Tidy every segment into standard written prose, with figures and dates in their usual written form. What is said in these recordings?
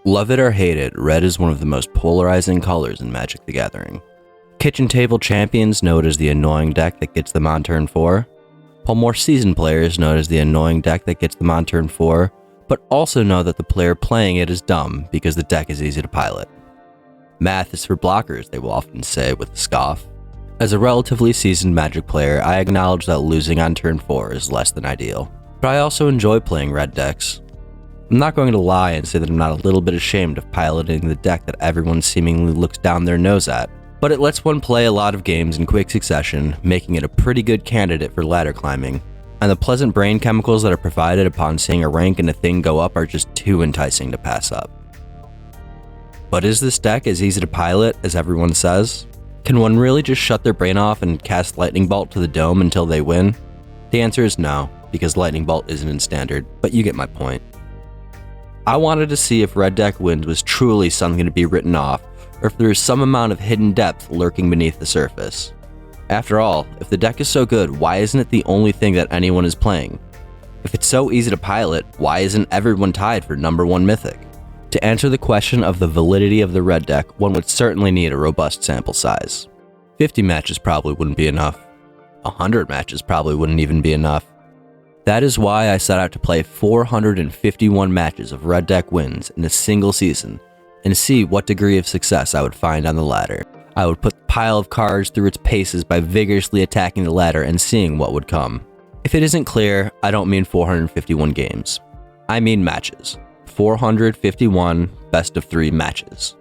Love it or hate it, red is one of the most polarizing colors in Magic the Gathering. Kitchen table champions know it as the annoying deck that gets them on turn 4, while more seasoned players know it as the annoying deck that gets them on turn 4, but also know that the player playing it is dumb because the deck is easy to pilot. Math is for blockers, they will often say with a scoff. As a relatively seasoned Magic player, I acknowledge that losing on turn 4 is less than ideal, but I also enjoy playing red decks. I'm not going to lie and say that I'm not a little bit ashamed of piloting the deck that everyone seemingly looks down their nose at, but it lets one play a lot of games in quick succession, making it a pretty good candidate for ladder climbing, and the pleasant brain chemicals that are provided upon seeing a rank and a thing go up are just too enticing to pass up. But is this deck as easy to pilot as everyone says? Can one really just shut their brain off and cast Lightning Bolt to the dome until they win? The answer is no, because Lightning Bolt isn't in standard, but you get my point. I wanted to see if Red Deck Wins was truly something to be written off, or if there is some amount of hidden depth lurking beneath the surface. After all, if the deck is so good, why isn't it the only thing that anyone is playing? If it's so easy to pilot, why isn't everyone tied for number 1 Mythic? To answer the question of the validity of the red deck, one would certainly need a robust sample size. 50 matches probably wouldn't be enough. 100 matches probably wouldn't even be enough. That is why I set out to play 451 matches of Red Deck Wins in a single season and see what degree of success I would find on the ladder. I would put the pile of cards through its paces by vigorously attacking the ladder and seeing what would come. If it isn't clear, I don't mean 451 games. I mean matches. 451 best of 3 matches.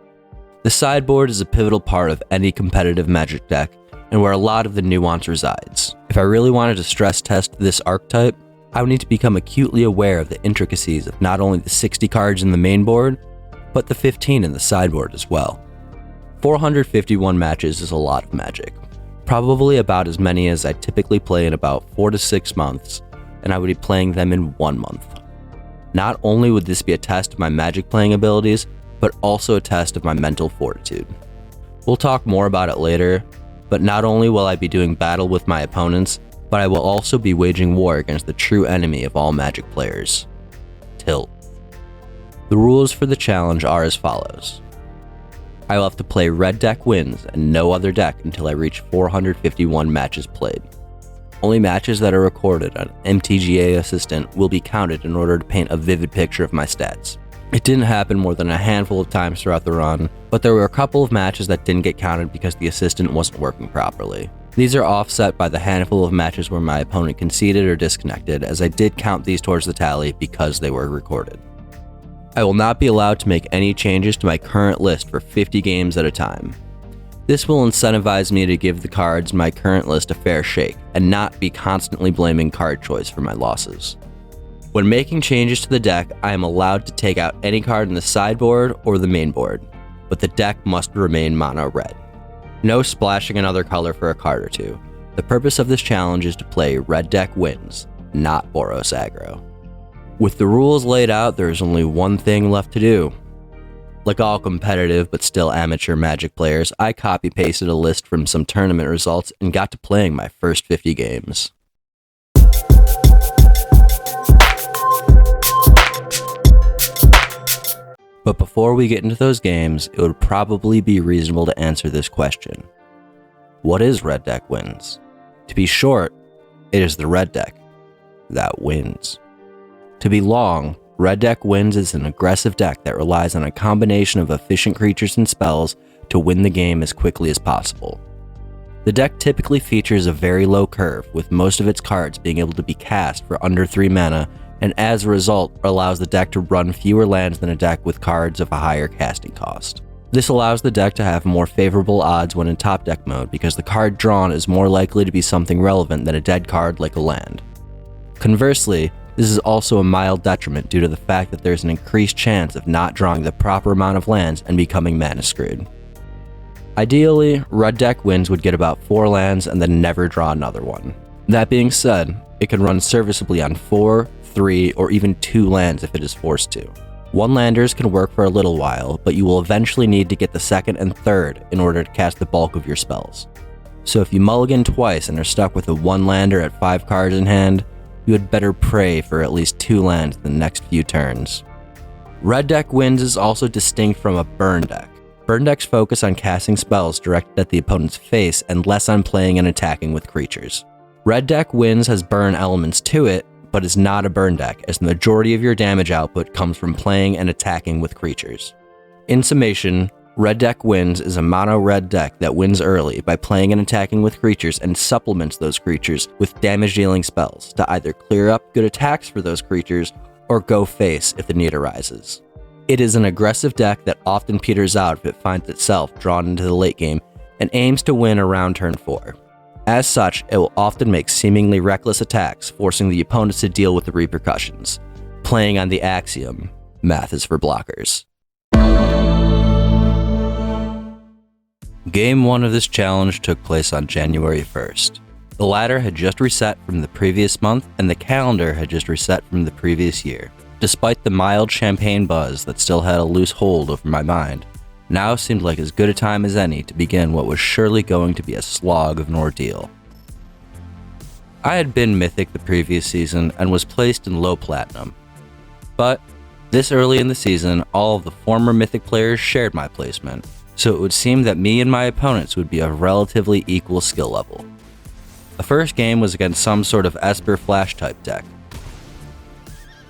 The sideboard is a pivotal part of any competitive Magic deck and where a lot of the nuance resides. If I really wanted to stress test this archetype, I would need to become acutely aware of the intricacies of not only the 60 cards in the main board, but the 15 in the sideboard as well. 451 matches is a lot of Magic, probably about as many as I typically play in about 4 to 6 months, and I would be playing them in 1 month. Not only would this be a test of my Magic playing abilities, but also a test of my mental fortitude. We'll talk more about it later, but not only will I be doing battle with my opponents, but I will also be waging war against the true enemy of all Magic players, Tilt. The rules for the challenge are as follows. I will have to play Red Deck Wins and no other deck until I reach 451 matches played. Only matches that are recorded on MTGA Assistant will be counted in order to paint a vivid picture of my stats. It didn't happen more than a handful of times throughout the run, but there were a couple of matches that didn't get counted because the assistant wasn't working properly. These are offset by the handful of matches where my opponent conceded or disconnected, as I did count these towards the tally because they were recorded. I will not be allowed to make any changes to my current list for 50 games at a time. This will incentivize me to give the cards in my current list a fair shake and not be constantly blaming card choice for my losses. When making changes to the deck, I am allowed to take out any card in the sideboard or the main board, but the deck must remain mono red. No splashing another color for a card or two. The purpose of this challenge is to play Red Deck Wins, not Boros aggro. With the rules laid out, there is only one thing left to do. Like all competitive but still amateur Magic players, I copy-pasted a list from some tournament results and got to playing my first 50 games. But before we get into those games, it would probably be reasonable to answer this question. What is Red Deck Wins? To be short, it is the red deck that wins. To be long, Red Deck Wins is an aggressive deck that relies on a combination of efficient creatures and spells to win the game as quickly as possible. The deck typically features a very low curve, with most of its cards being able to be cast for under 3 mana, and as a result allows the deck to run fewer lands than a deck with cards of a higher casting cost. This allows the deck to have more favorable odds when in top deck mode because the card drawn is more likely to be something relevant than a dead card like a land. Conversely, this is also a mild detriment due to the fact that there's an increased chance of not drawing the proper amount of lands and becoming mana screwed. Ideally, Red Deck Wins would get about 4 lands and then never draw another one. That being said, it can run serviceably on 4, 3, or even 2 lands if it is forced to. 1-landers can work for a little while, but you will eventually need to get the 2nd and 3rd in order to cast the bulk of your spells. So if you mulligan twice and are stuck with a 1-lander at 5 cards in hand, you had better pray for at least 2 lands in the next few turns. Red deck wins is also distinct from a burn deck. Burn decks focus on casting spells directed at the opponent's face and less on playing and attacking with creatures. Red deck wins has burn elements to it, but is not a burn deck, as the majority of your damage output comes from playing and attacking with creatures. In summation, Red deck wins is a mono red deck that wins early by playing and attacking with creatures and supplements those creatures with damage dealing spells to either clear up good attacks for those creatures or go face if the need arises. It is an aggressive deck that often peters out if it finds itself drawn into the late game and aims to win around turn 4. As such, it will often make seemingly reckless attacks, forcing the opponents to deal with the repercussions, playing on the axiom, math is for blockers. Game 1 of this challenge took place on January 1st. The ladder had just reset from the previous month, and the calendar had just reset from the previous year. Despite the mild champagne buzz that still had a loose hold over my mind, now seemed like as good a time as any to begin what was surely going to be a slog of an ordeal. I had been Mythic the previous season and was placed in low platinum. But this early in the season, all of the former Mythic players shared my placement, so it would seem that me and my opponents would be of relatively equal skill level. The first game was against some sort of Esper Flash type deck.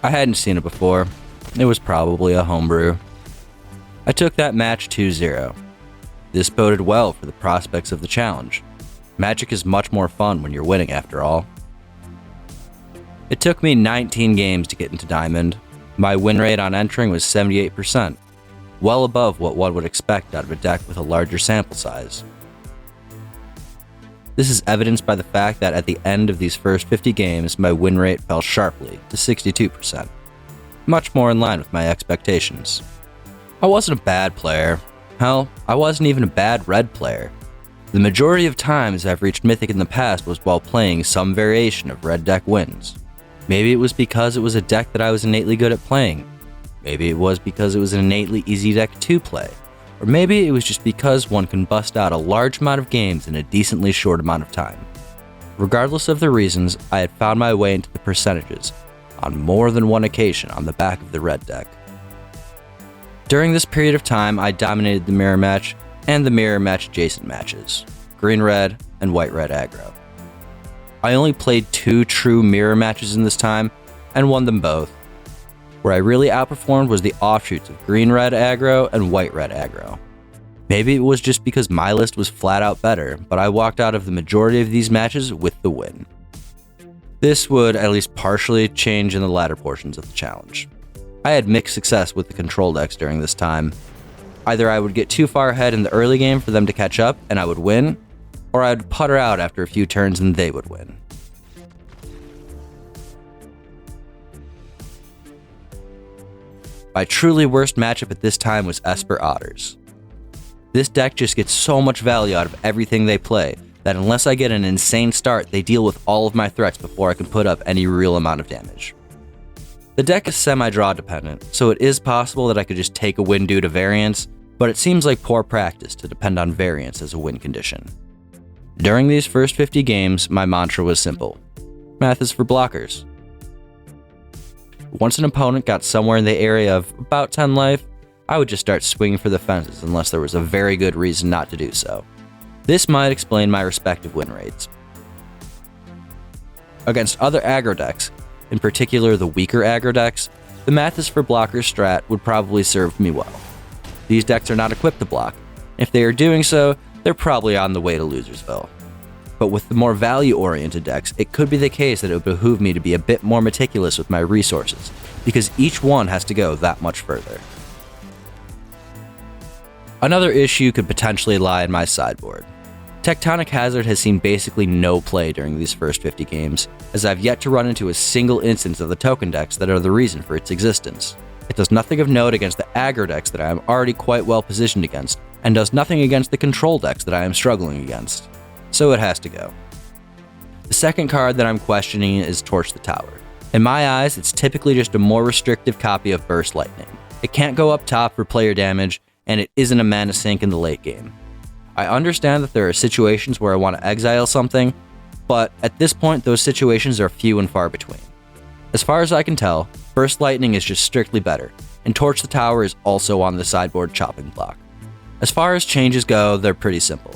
I hadn't seen it before. It was probably a homebrew. I took that match 2-0. This boded well for the prospects of the challenge. Magic is much more fun when you're winning after all. It took me 19 games to get into Diamond. My win rate on entering was 78%, well above what one would expect out of a deck with a larger sample size. This is evidenced by the fact that at the end of these first 50 games, my win rate fell sharply to 62%, much more in line with my expectations. I wasn't a bad player. Hell, I wasn't even a bad red player. The majority of times I've reached Mythic in the past was while playing some variation of red deck wins. Maybe it was because it was a deck that I was innately good at playing. Maybe it was because it was an innately easy deck to play. Or maybe it was just because one can bust out a large amount of games in a decently short amount of time. Regardless of the reasons, I had found my way into the percentages on more than one occasion on the back of the red deck. During this period of time, I dominated the mirror match and the mirror match adjacent matches, green-red and white-red aggro. I only played 2 true mirror matches in this time and won them both. Where I really outperformed was the offshoots of green-red aggro and white-red aggro. Maybe it was just because my list was flat out better, but I walked out of the majority of these matches with the win. This would at least partially change in the latter portions of the challenge. I had mixed success with the control decks during this time. Either I would get too far ahead in the early game for them to catch up and I would win, or I would putter out after a few turns and they would win. My truly worst matchup at this time was Esper Otters. This deck just gets so much value out of everything they play that unless I get an insane start, they deal with all of my threats before I can put up any real amount of damage. The deck is semi-draw dependent, so it is possible that I could just take a win due to variance, but it seems like poor practice to depend on variance as a win condition. During these first 50 games, my mantra was simple. Math is for blockers. Once an opponent got somewhere in the area of about 10 life, I would just start swinging for the fences unless there was a very good reason not to do so. This might explain my respective win rates. Against other aggro decks, in particular the weaker aggro decks, the math is for blockers strat would probably serve me well. These decks are not equipped to block. If they are doing so, they're probably on the way to Losersville. But with the more value-oriented decks, it could be the case that it would behoove me to be a bit more meticulous with my resources, because each one has to go that much further. Another issue could potentially lie in my sideboard. Tectonic Hazard has seen basically no play during these first 50 games, as I've yet to run into a single instance of the token decks that are the reason for its existence. It does nothing of note against the aggro decks that I am already quite well positioned against, and does nothing against the control decks that I am struggling against. So it has to go. The second card that I'm questioning is Torch the Tower. In my eyes, it's typically just a more restrictive copy of Burst Lightning. It can't go up top for player damage, and it isn't a mana sink in the late game. I understand that there are situations where I want to exile something, but at this point those situations are few and far between. As far as I can tell, Burst Lightning is just strictly better, and Torch the Tower is also on the sideboard chopping block. As far as changes go, they're pretty simple.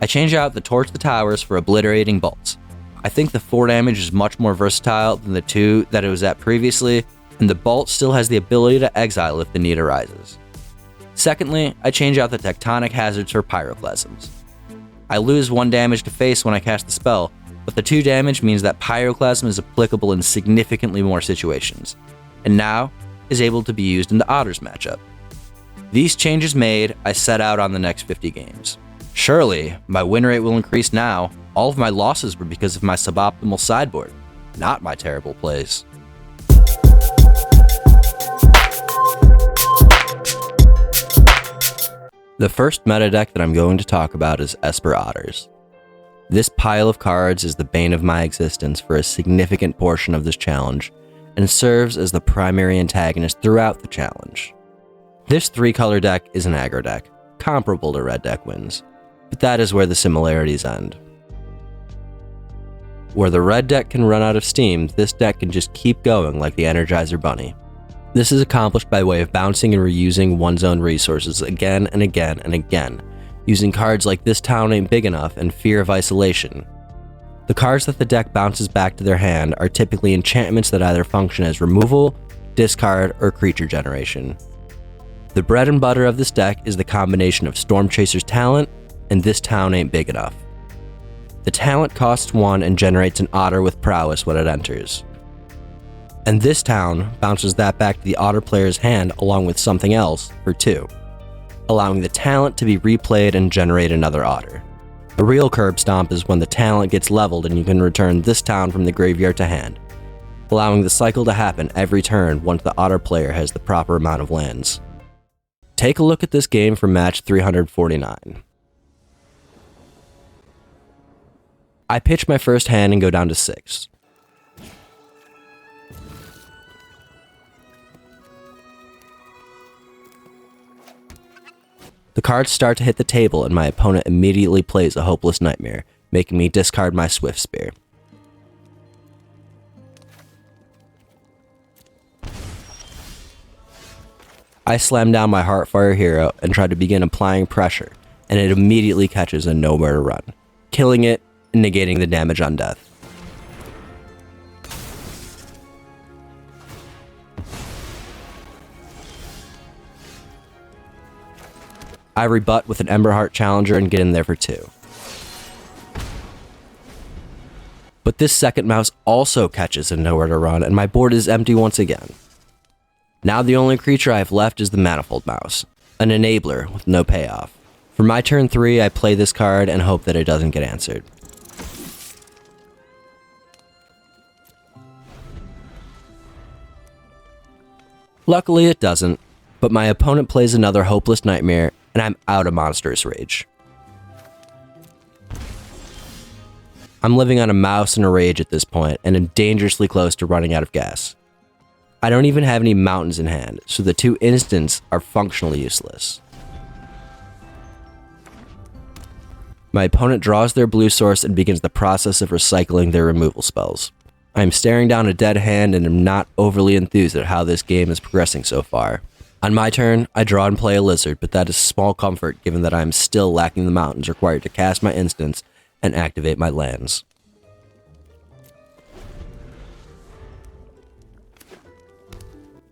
I change out the Torch the Towers for Obliterating Bolts. I think the 4 damage is much more versatile than the 2 that it was at previously, and the Bolt still has the ability to exile if the need arises. Secondly, I change out the Tectonic Hazards for Pyroclasms. I lose 1 damage to face when I cast the spell, but the 2 damage means that Pyroclasm is applicable in significantly more situations, and now is able to be used in the Otters matchup. These changes made, I set out on the next 50 games. Surely, my win rate will increase now. All of my losses were because of my suboptimal sideboard, not my terrible plays. The first meta deck that I'm going to talk about is Esper Otters. This pile of cards is the bane of my existence for a significant portion of this challenge, and serves as the primary antagonist throughout the challenge. This 3-color deck is an aggro deck, comparable to red deck wins, but that is where the similarities end. Where the red deck can run out of steam, this deck can just keep going like the Energizer Bunny. This is accomplished by way of bouncing and reusing one's own resources again and again and again, using cards like This Town Ain't Big Enough and Fear of Isolation. The cards that the deck bounces back to their hand are typically enchantments that either function as removal, discard, or creature generation. The bread and butter of this deck is the combination of Stormchaser's talent and This Town Ain't Big Enough. The talent costs 1 and generates an otter with prowess when it enters. And This Town bounces that back to the otter player's hand along with something else for 2, allowing the talent to be replayed and generate another otter. The real curb stomp is when the talent gets leveled and you can return This Town from the graveyard to hand, allowing the cycle to happen every turn once the otter player has the proper amount of lands. Take a look at this game for match 349. I pitch my first hand and go down to 6. The cards start to hit the table and my opponent immediately plays a Hopeless Nightmare, making me discard my Swift Spear. I slam down my Heartfire Hero and try to begin applying pressure, and it immediately catches a Nowhere to Run, killing it and negating the damage on death. I rebut with an Emberheart Challenger and get in there for 2. But this second mouse also catches a Nowhere to Run, and my board is empty once again. Now the only creature I have left is the Manifold Mouse, an enabler with no payoff. For my turn 3, I play this card and hope that it doesn't get answered. Luckily it doesn't, but my opponent plays another Hopeless Nightmare, and I'm out of Monstrous Rage. I'm living on a mouse and a rage at this point, and am dangerously close to running out of gas. I don't even have any mountains in hand, so the 2 instants are functionally useless. My opponent draws their blue source and begins the process of recycling their removal spells. I am staring down a dead hand and am not overly enthused at how this game is progressing so far. On my turn, I draw and play a Lizard, but that is small comfort given that I am still lacking the mountains required to cast my instants and activate my lands.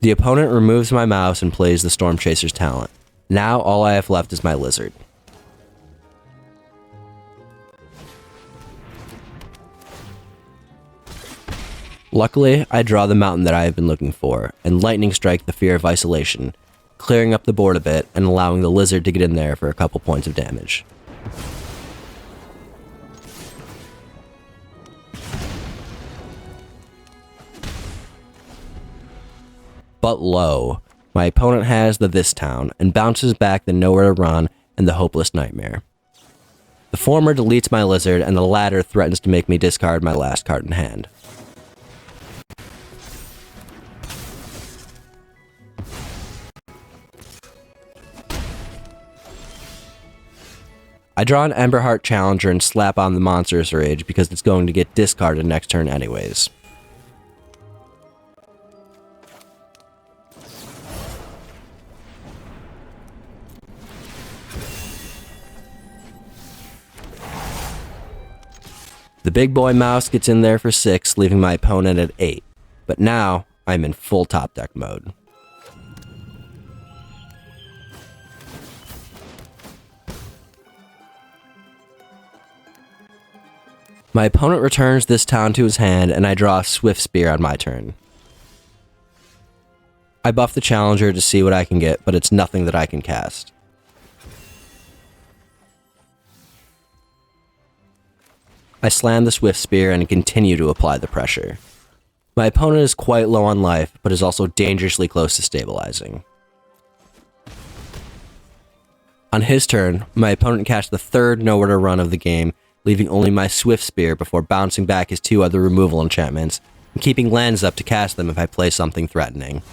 The opponent removes my mouse and plays the Stormchaser's talent. Now all I have left is my Lizard. Luckily, I draw the mountain that I have been looking for, and Lightning Strike the Fear of Isolation, clearing up the board a bit and allowing the Lizard to get in there for a couple points of damage. But low, my opponent has the This Town and bounces back the Nowhere to Run and the Hopeless Nightmare. The former deletes my Lizard and the latter threatens to make me discard my last card in hand. I draw an Emberheart Challenger and slap on the Monstrous Rage because it's going to get discarded next turn anyways. The big boy mouse gets in there for 6, leaving my opponent at 8. But now, I'm in full top deck mode. My opponent returns this town to his hand, and I draw a Swift Spear on my turn. I buff the challenger to see what I can get, but it's nothing that I can cast. I slam the Swift Spear and continue to apply the pressure. My opponent is quite low on life, but is also dangerously close to stabilizing. On his turn, my opponent cast the third nowhere to run of the game, leaving only my Swift Spear before bouncing back his 2 other removal enchantments, and keeping lands up to cast them if I play something threatening.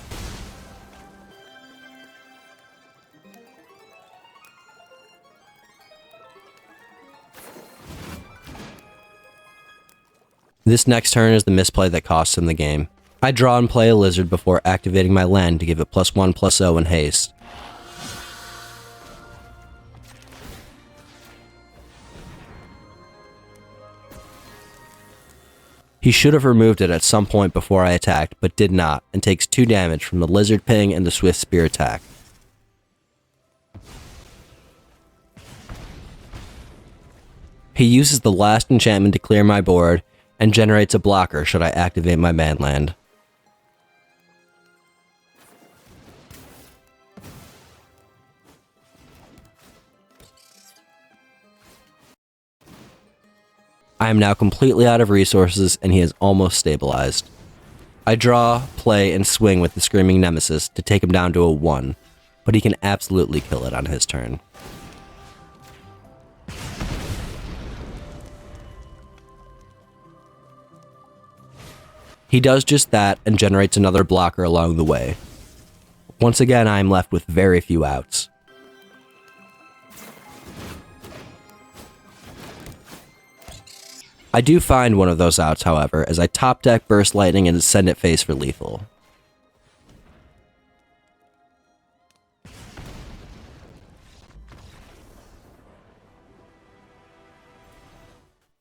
This next turn is the misplay that costs him the game. I draw and play a lizard before activating my land to give it +1/+0 in haste. He should have removed it at some point before I attacked, but did not, and takes 2 damage from the lizard ping and the Swift Spear attack. He uses the last enchantment to clear my board, and generates a blocker should I activate my manland. I am now completely out of resources, and he is almost stabilized. I draw, play, and swing with the Screaming Nemesis to take him down to a 1, but he can absolutely kill it on his turn. He does just that and generates another blocker along the way. Once again, I am left with very few outs. I do find one of those outs, however, as I top deck Burst Lightning and send it face for lethal.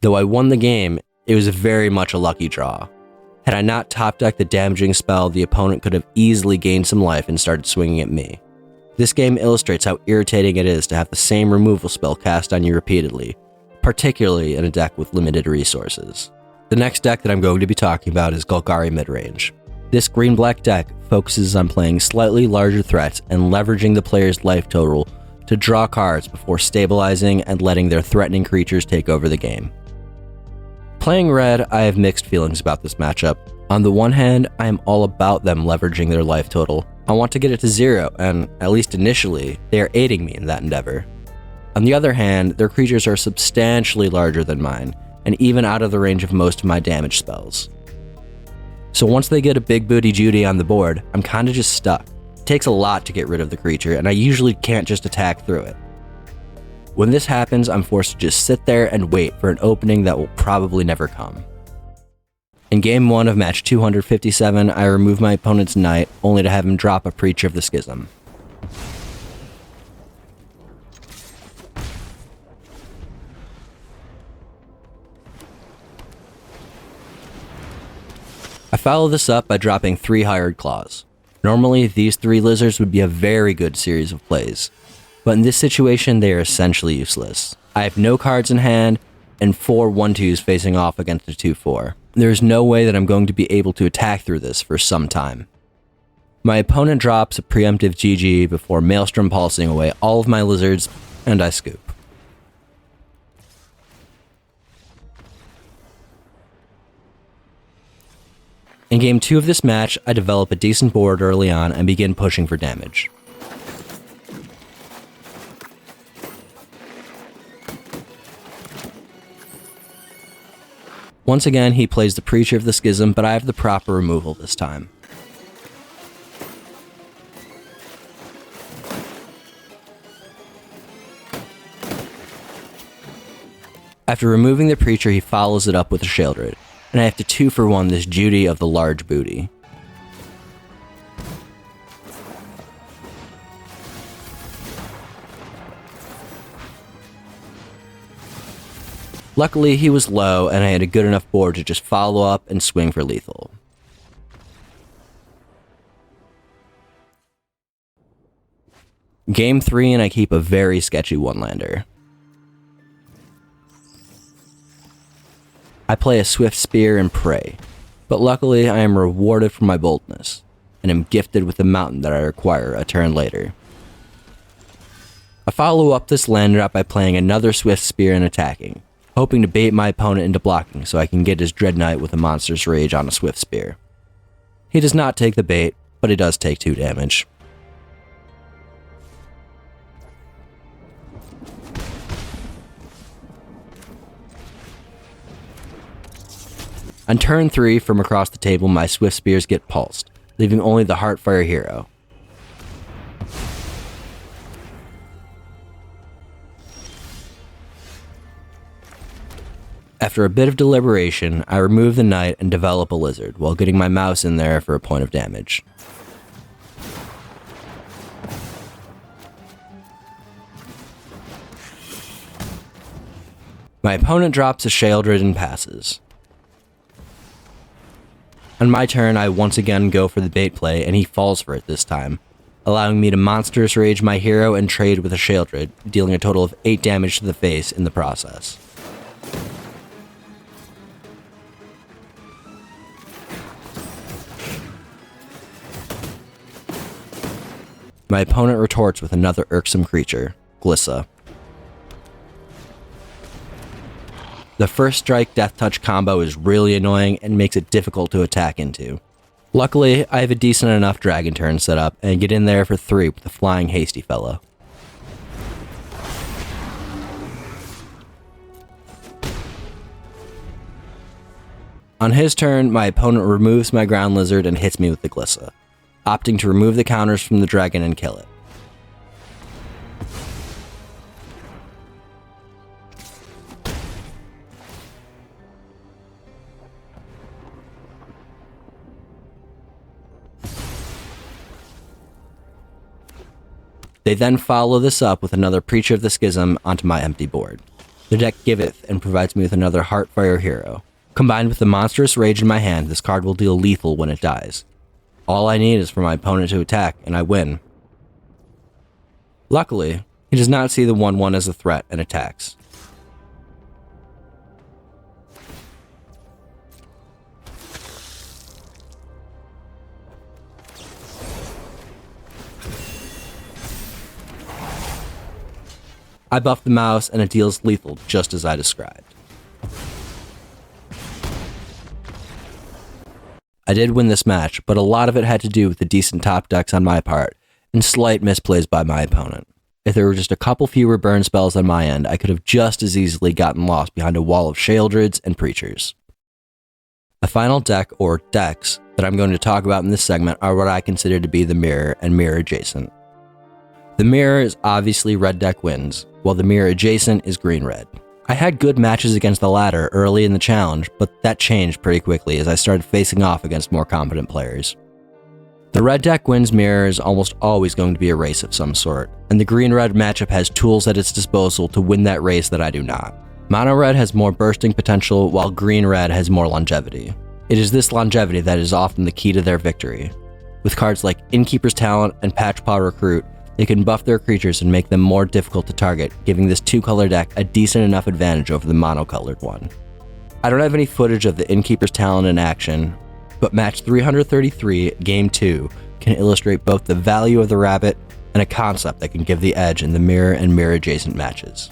Though I won the game, it was very much a lucky draw. Had I not top decked the damaging spell, the opponent could have easily gained some life and started swinging at me. This game illustrates how irritating it is to have the same removal spell cast on you repeatedly, particularly in a deck with limited resources. The next deck that I'm going to be talking about is Golgari Midrange. This green-black deck focuses on playing slightly larger threats and leveraging the player's life total to draw cards before stabilizing and letting their threatening creatures take over the game. Playing red, I have mixed feelings about this matchup. On the one hand, I am all about them leveraging their life total. I want to get it to 0, and at least initially, they are aiding me in that endeavor. On the other hand, their creatures are substantially larger than mine, and even out of the range of most of my damage spells. So once they get a big booty Judy on the board, I'm kinda just stuck. It takes a lot to get rid of the creature, and I usually can't just attack through it. When this happens, I'm forced to just sit there and wait for an opening that will probably never come. In Game 1 of match 257, I remove my opponent's knight, only to have him drop a Preacher of the Schism. I follow this up by dropping 3 Hired Claws. Normally, these 3 lizards would be a very good series of plays, but in this situation, they are essentially useless. I have no cards in hand, and 4 1/2s facing off against a 2/4. There is no way that I'm going to be able to attack through this for some time. My opponent drops a preemptive GG before Maelstrom pulsing away all of my lizards, and I scoop. In Game 2 of this match, I develop a decent board early on and begin pushing for damage. Once again, he plays the Preacher of the Schism, but I have the proper removal this time. After removing the Preacher, he follows it up with a Sheoldred, and I have to 2-for-1 this Judy of the Large Booty. Luckily, he was low and I had a good enough board to just follow up and swing for lethal. Game 3 and I keep a very sketchy one-lander. I play a Swift Spear and pray, but luckily I am rewarded for my boldness, and am gifted with the mountain that I require a turn later. I follow up this land drop by playing another Swift Spear and attacking, hoping to bait my opponent into blocking so I can get his Dread Knight with a Monstrous Rage on a Swift Spear. He does not take the bait, but he does take 2 damage. On turn 3, from across the table, my Swift Spears get pulsed, leaving only the Heartfire hero. After a bit of deliberation, I remove the knight and develop a lizard, while getting my mouse in there for a point of damage. My opponent drops a Sheoldred and passes. On my turn, I once again go for the bait play, and he falls for it this time, allowing me to Monstrous Rage my hero and trade with a Sheoldred, dealing a total of 8 damage to the face in the process. My opponent retorts with another irksome creature, Glissa. The first strike Death Touch combo is really annoying and makes it difficult to attack into. Luckily, I have a decent enough Dragon Turn set up and get in there for 3 with the Flying Hasty Fellow. On his turn, my opponent removes my Ground Lizard and hits me with the Glissa, opting to remove the counters from the dragon and kill it. They then follow this up with another Preacher of the Schism onto my empty board. The deck giveth and provides me with another Heartfire hero. Combined with the Monstrous Rage in my hand, this card will deal lethal when it dies. All I need is for my opponent to attack, and I win. Luckily, he does not see the 1/1 as a threat and attacks. I buff the mouse and it deals lethal just as I described. I did win this match, but a lot of it had to do with the decent top decks on my part and slight misplays by my opponent. If there were just a couple fewer burn spells on my end, I could have just as easily gotten lost behind a wall of Sheoldreds and Preachers. The final deck, or decks, that I'm going to talk about in this segment are what I consider to be the mirror and mirror adjacent. The mirror is obviously red deck wins, while the mirror adjacent is green-red. I had good matches against the latter early in the challenge, but that changed pretty quickly as I started facing off against more competent players. The red deck wins mirror is almost always going to be a race of some sort, and the green-red matchup has tools at its disposal to win that race that I do not. Mono red has more bursting potential, while green-red has more longevity. It is this longevity that is often the key to their victory. With cards like Innkeeper's Talent and Patchpaw Recruit, they can buff their creatures and make them more difficult to target, giving this 2-color deck a decent enough advantage over the mono-colored one. I don't have any footage of the Innkeeper's Talent in action, but match 333, Game 2, can illustrate both the value of the rabbit and a concept that can give the edge in the mirror and mirror adjacent matches.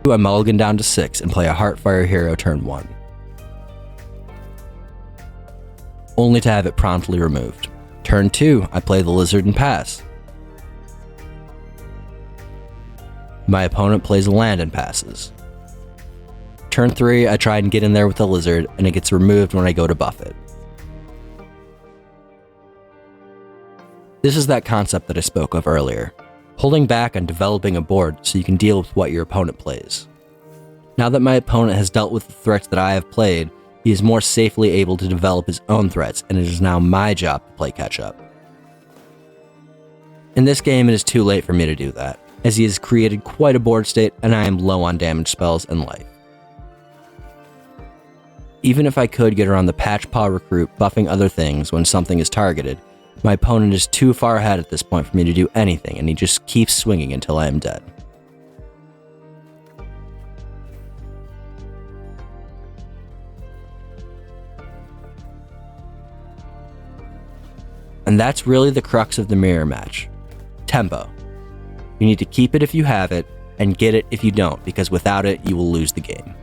I mulligan down to 6 and play a Heartfire hero turn 1, only to have it promptly removed. Turn 2, I play the Lizard and pass. My opponent plays a land and passes. Turn 3, I try and get in there with the Lizard, and it gets removed when I go to buff it. This is that concept that I spoke of earlier, holding back on developing a board so you can deal with what your opponent plays. Now that my opponent has dealt with the threats that I have played, he is more safely able to develop his own threats, and it is now my job to play catch up. In this game, it is too late for me to do that, as he has created quite a board state and I am low on damage spells and life. Even if I could get around the Patch Paw recruit buffing other things when something is targeted, my opponent is too far ahead at this point for me to do anything, and he just keeps swinging until I am dead. And that's really the crux of the mirror match. Tempo. You need to keep it if you have it, and get it if you don't, because without it, you will lose the game.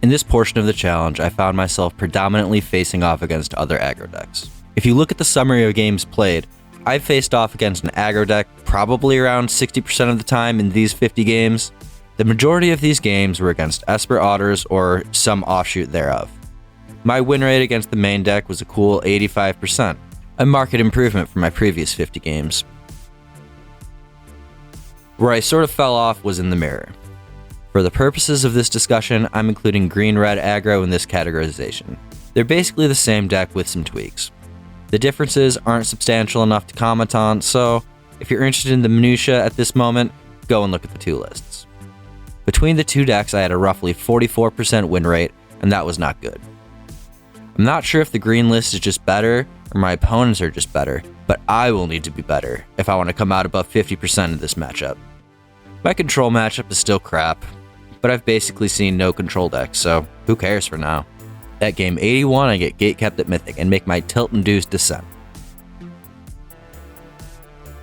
In this portion of the challenge, I found myself predominantly facing off against other aggro decks. If you look at the summary of games played, I've faced off against an aggro deck probably around 60% of the time in these 50 games. The majority of these games were against Esper Otters or some offshoot thereof. My win rate against the main deck was a cool 85%, a marked improvement from my previous 50 games. Where I sort of fell off was in the mirror. For the purposes of this discussion, I'm including green-red aggro in this categorization. They're basically the same deck with some tweaks. The differences aren't substantial enough to comment on, so if you're interested in the minutia at this moment, go and look at the two lists. Between the two decks, I had a roughly 44% win rate, and that was not good. I'm not sure if the green list is just better, or my opponents are just better, but I will need to be better if I want to come out above 50% in this matchup. My control matchup is still crap, but I've basically seen no control decks, so who cares for now. At game 81, I get gatekept at Mythic and make my tilt-induced descent.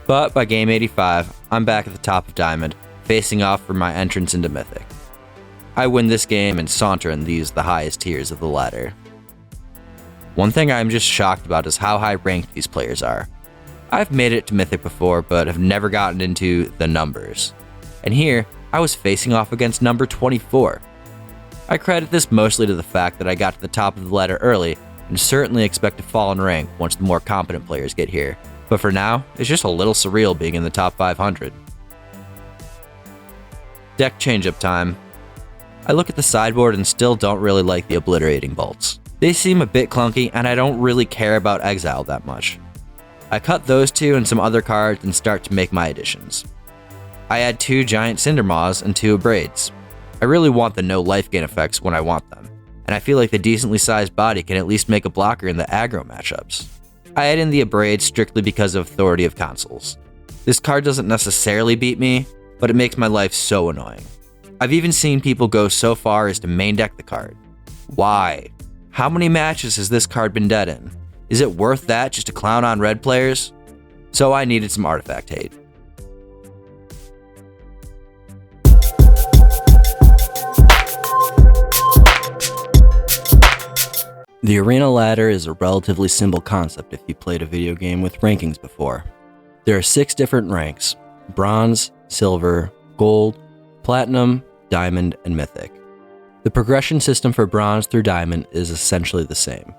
But by game 85, I'm back at the top of Diamond, facing off for my entrance into Mythic. I win this game and saunter in the highest tiers of the ladder. One thing I'm just shocked about is how high ranked these players are. I've made it to Mythic before, but have never gotten into the numbers. And here, I was facing off against number 24. I credit this mostly to the fact that I got to the top of the ladder early, and certainly expect to fall in rank once the more competent players get here. But for now, it's just a little surreal being in the top 500. Deck change-up time. I look at the sideboard and still don't really like the Obliterating Bolts. They seem a bit clunky, and I don't really care about Exile that much. I cut those two and some other cards and start to make my additions. I add 2 giant Cindermaws and 2 Abrades. I really want the no life gain effects when I want them, and I feel like the decently sized body can at least make a blocker in the aggro matchups. I add in the Abrades strictly because of Authority of Consuls. This card doesn't necessarily beat me, but it makes my life so annoying. I've even seen people go so far as to main deck the card. Why? How many matches has this card been dead in? Is it worth that just to clown on red players? So I needed some artifact hate. The arena ladder is a relatively simple concept if you played a video game with rankings before. There are 6 different ranks: bronze, silver, gold, platinum, diamond, and mythic. The progression system for bronze through diamond is essentially the same.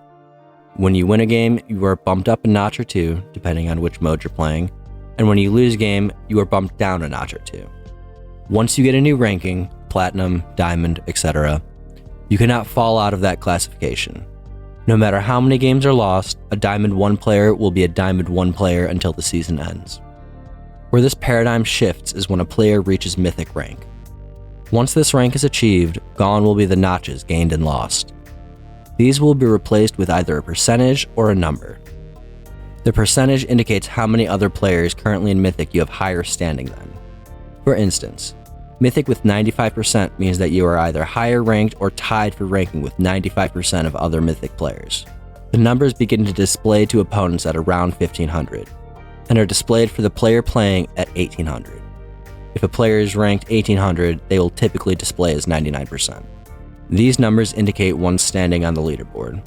When you win a game, you are bumped up a notch or 2, depending on which mode you're playing, and when you lose a game, you are bumped down a notch or 2. Once you get a new ranking, platinum, diamond, etc., you cannot fall out of that classification. No matter how many games are lost, a Diamond 1 player will be a Diamond 1 player until the season ends. Where this paradigm shifts is when a player reaches Mythic rank. Once this rank is achieved, gone will be the notches gained and lost. These will be replaced with either a percentage or a number. The percentage indicates how many other players currently in Mythic you have higher standing than. For instance, Mythic with 95% means that you are either higher ranked or tied for ranking with 95% of other Mythic players. The numbers begin to display to opponents at around 1500, and are displayed for the player playing at 1800. If a player is ranked 1800, they will typically display as 99%. These numbers indicate one's standing on the leaderboard.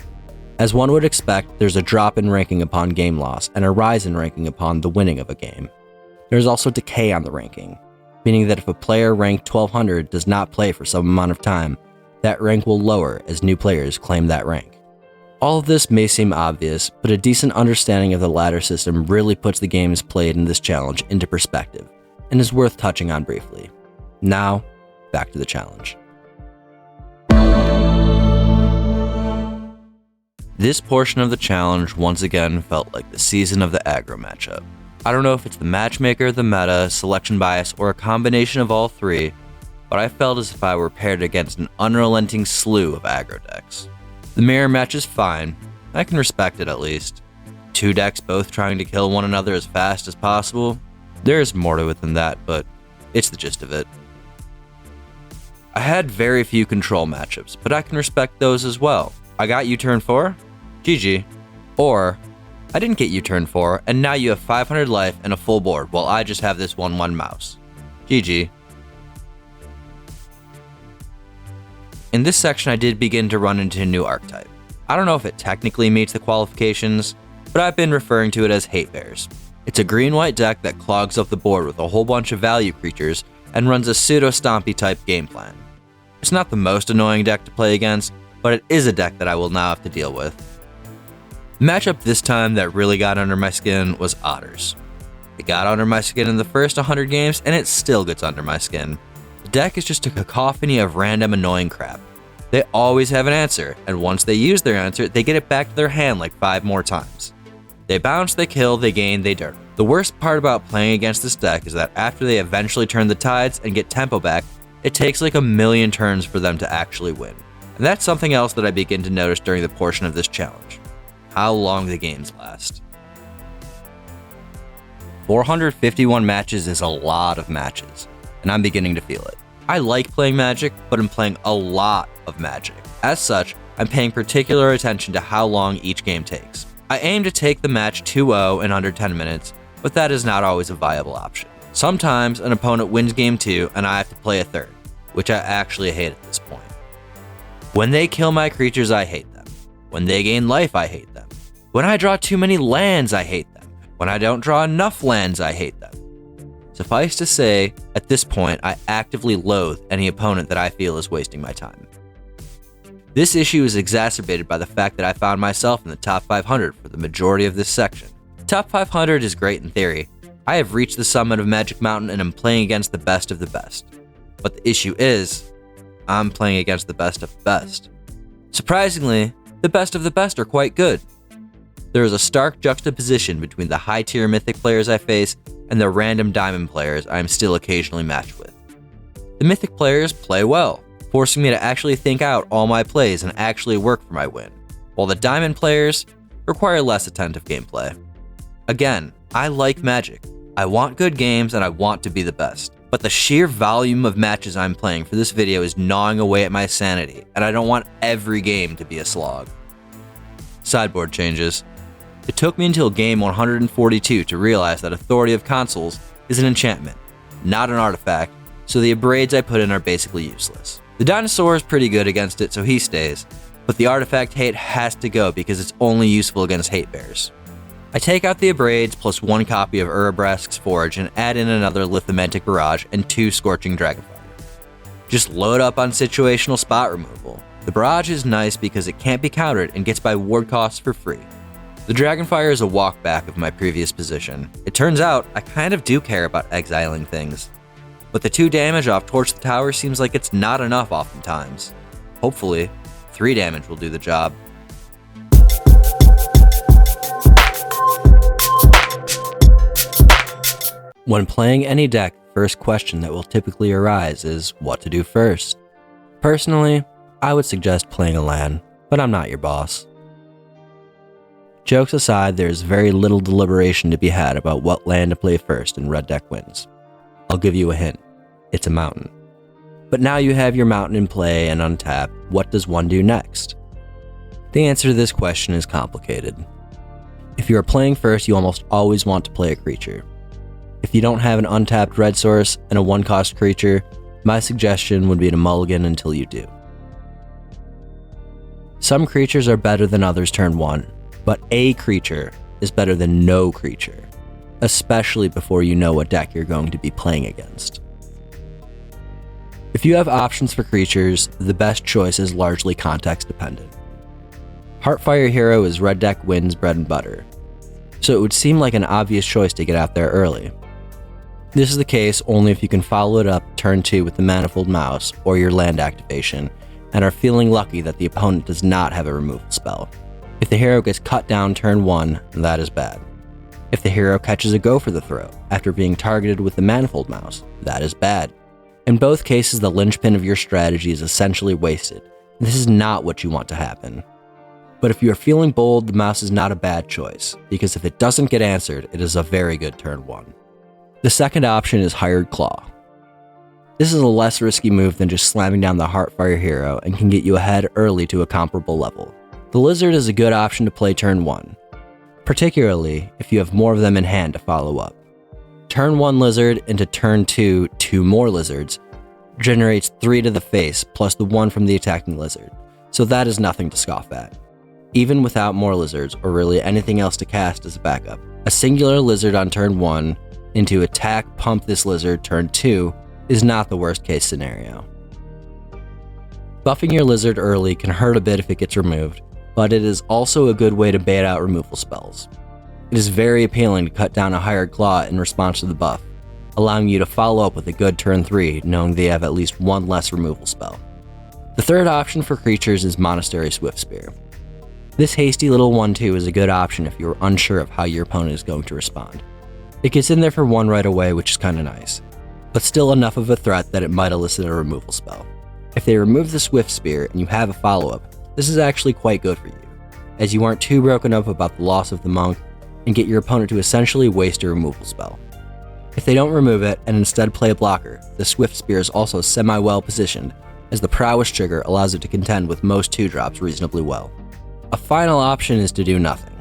As one would expect, there's a drop in ranking upon game loss, and a rise in ranking upon the winning of a game. There's also decay on the ranking, meaning that if a player ranked 1200 does not play for some amount of time, that rank will lower as new players claim that rank. All of this may seem obvious, but a decent understanding of the ladder system really puts the games played in this challenge into perspective, and is worth touching on briefly. Now, back to the challenge. This portion of the challenge once again felt like the season of the aggro matchup. I don't know if it's the matchmaker, the meta, selection bias, or a combination of all three, but I felt as if I were paired against an unrelenting slew of aggro decks. The mirror match is fine, I can respect it at least. Two decks both trying to kill one another as fast as possible, there's more to it than that, but it's the gist of it. I had very few control matchups, but I can respect those as well. I got you turn 4? GG. Or, I didn't get you turn 4, and now you have 500 life and a full board, while I just have this 1/1 mouse. GG. In this section, I did begin to run into a new archetype. I don't know if it technically meets the qualifications, but I've been referring to it as Hate Bears. It's a green-white deck that clogs up the board with a whole bunch of value creatures and runs a pseudo-stompy type game plan. It's not the most annoying deck to play against, but it is a deck that I will now have to deal with. The matchup this time that really got under my skin was Otters. It got under my skin in the first 100 games, and it still gets under my skin. The deck is just a cacophony of random annoying crap. They always have an answer, and once they use their answer, they get it back to their hand like 5 more times. They bounce, they kill, they gain, they dirt. The worst part about playing against this deck is that after they eventually turn the tides and get tempo back, it takes like a million turns for them to actually win. And that's something else that I begin to notice during the portion of this challenge. How long the games last. 451 matches is a lot of matches, and I'm beginning to feel it. I like playing Magic, but I'm playing a lot of Magic. As such, I'm paying particular attention to how long each game takes. I aim to take the match 2-0 in under 10 minutes, but that is not always a viable option. Sometimes an opponent wins game 2 and I have to play a third, which I actually hate at this point. When they kill my creatures, I hate them. When they gain life, I hate them. When I draw too many lands, I hate them. When I don't draw enough lands, I hate them. Suffice to say, at this point, I actively loathe any opponent that I feel is wasting my time. This issue is exacerbated by the fact that I found myself in the top 500 for the majority of this section. Top 500 is great in theory. I have reached the summit of Magic Mountain and am playing against the best of the best. But the issue is, I'm playing against the best of the best. Surprisingly, the best of the best are quite good. There is a stark juxtaposition between the high-tier Mythic players I face and the random Diamond players I am still occasionally matched with. The Mythic players play well, forcing me to actually think out all my plays and actually work for my win, while the Diamond players require less attentive gameplay. Again, I like Magic. I want good games and I want to be the best. But the sheer volume of matches I'm playing for this video is gnawing away at my sanity, and I don't want every game to be a slog. Sideboard changes. It took me until game 142 to realize that Authority of Consuls is an enchantment, not an artifact, so the Abrades I put in are basically useless. The Dinosaur is pretty good against it, so he stays, but the artifact hate has to go because it's only useful against Hate Bears. I take out the Abrades plus 1 copy of Urabrask's Forge and add in another Lithomantic Barrage and 2 Scorching Dragonfire. Just load up on situational spot removal. The Barrage is nice because it can't be countered and gets by ward costs for free. The Dragonfire is a walkback of my previous position. It turns out I kind of do care about exiling things. But the 2 damage off Torch the Tower seems like it's not enough oftentimes. Hopefully, 3 damage will do the job. When playing any deck, the first question that will typically arise is what to do first. Personally, I would suggest playing a land, but I'm not your boss. Jokes aside, there's very little deliberation to be had about what land to play first and red deck wins. I'll give you a hint. It's a mountain. But now you have your mountain in play and untapped, what does one do next? The answer to this question is complicated. If you are playing first, you almost always want to play a creature. If you don't have an untapped red source and a 1-cost creature, my suggestion would be to mulligan until you do. Some creatures are better than others turn 1, but a creature is better than no creature, especially before you know what deck you're going to be playing against. If you have options for creatures, the best choice is largely context dependent. Heartfire Hero is red deck wins bread and butter, so it would seem like an obvious choice to get out there early. This is the case only if you can follow it up turn 2 with the Manifold Mouse or your land activation, and are feeling lucky that the opponent does not have a removal spell. If the hero gets cut down turn 1, that is bad. If the hero catches a go for the throw after being targeted with the Manifold Mouse, that is bad. In both cases, the linchpin of your strategy is essentially wasted, and this is not what you want to happen. But if you are feeling bold, the mouse is not a bad choice, because if it doesn't get answered, it is a very good turn 1. The second option is Hired Claw. This is a less risky move than just slamming down the Heartfire hero and can get you ahead early to a comparable level. The Lizard is a good option to play turn 1, particularly if you have more of them in hand to follow up. Turn 1 Lizard into turn 2, 2 more Lizards, generates 3 to the face plus the 1 from the attacking Lizard, so that is nothing to scoff at. Even without more Lizards, or really anything else to cast as a backup, a singular Lizard on turn 1 into attack pump this Lizard turn 2 is not the worst case scenario. Buffing your Lizard early can hurt a bit if it gets removed, but it is also a good way to bait out removal spells. It is very appealing to cut down a Hired Claw in response to the buff, allowing you to follow up with a good turn 3 knowing they have at least one less removal spell. The third option for creatures is Monastery Swiftspear. This hasty little 1/2 is a good option if you are unsure of how your opponent is going to respond. It gets in there for 1 right away, which is kinda nice, but still enough of a threat that it might elicit a removal spell. If they remove the Swiftspear and you have a follow-up, this is actually quite good for you, as you aren't too broken up about the loss of the monk and get your opponent to essentially waste a removal spell. If they don't remove it and instead play a blocker, the Swiftspear is also semi-well positioned, as the Prowess trigger allows it to contend with most 2-drops reasonably well. A final option is to do nothing.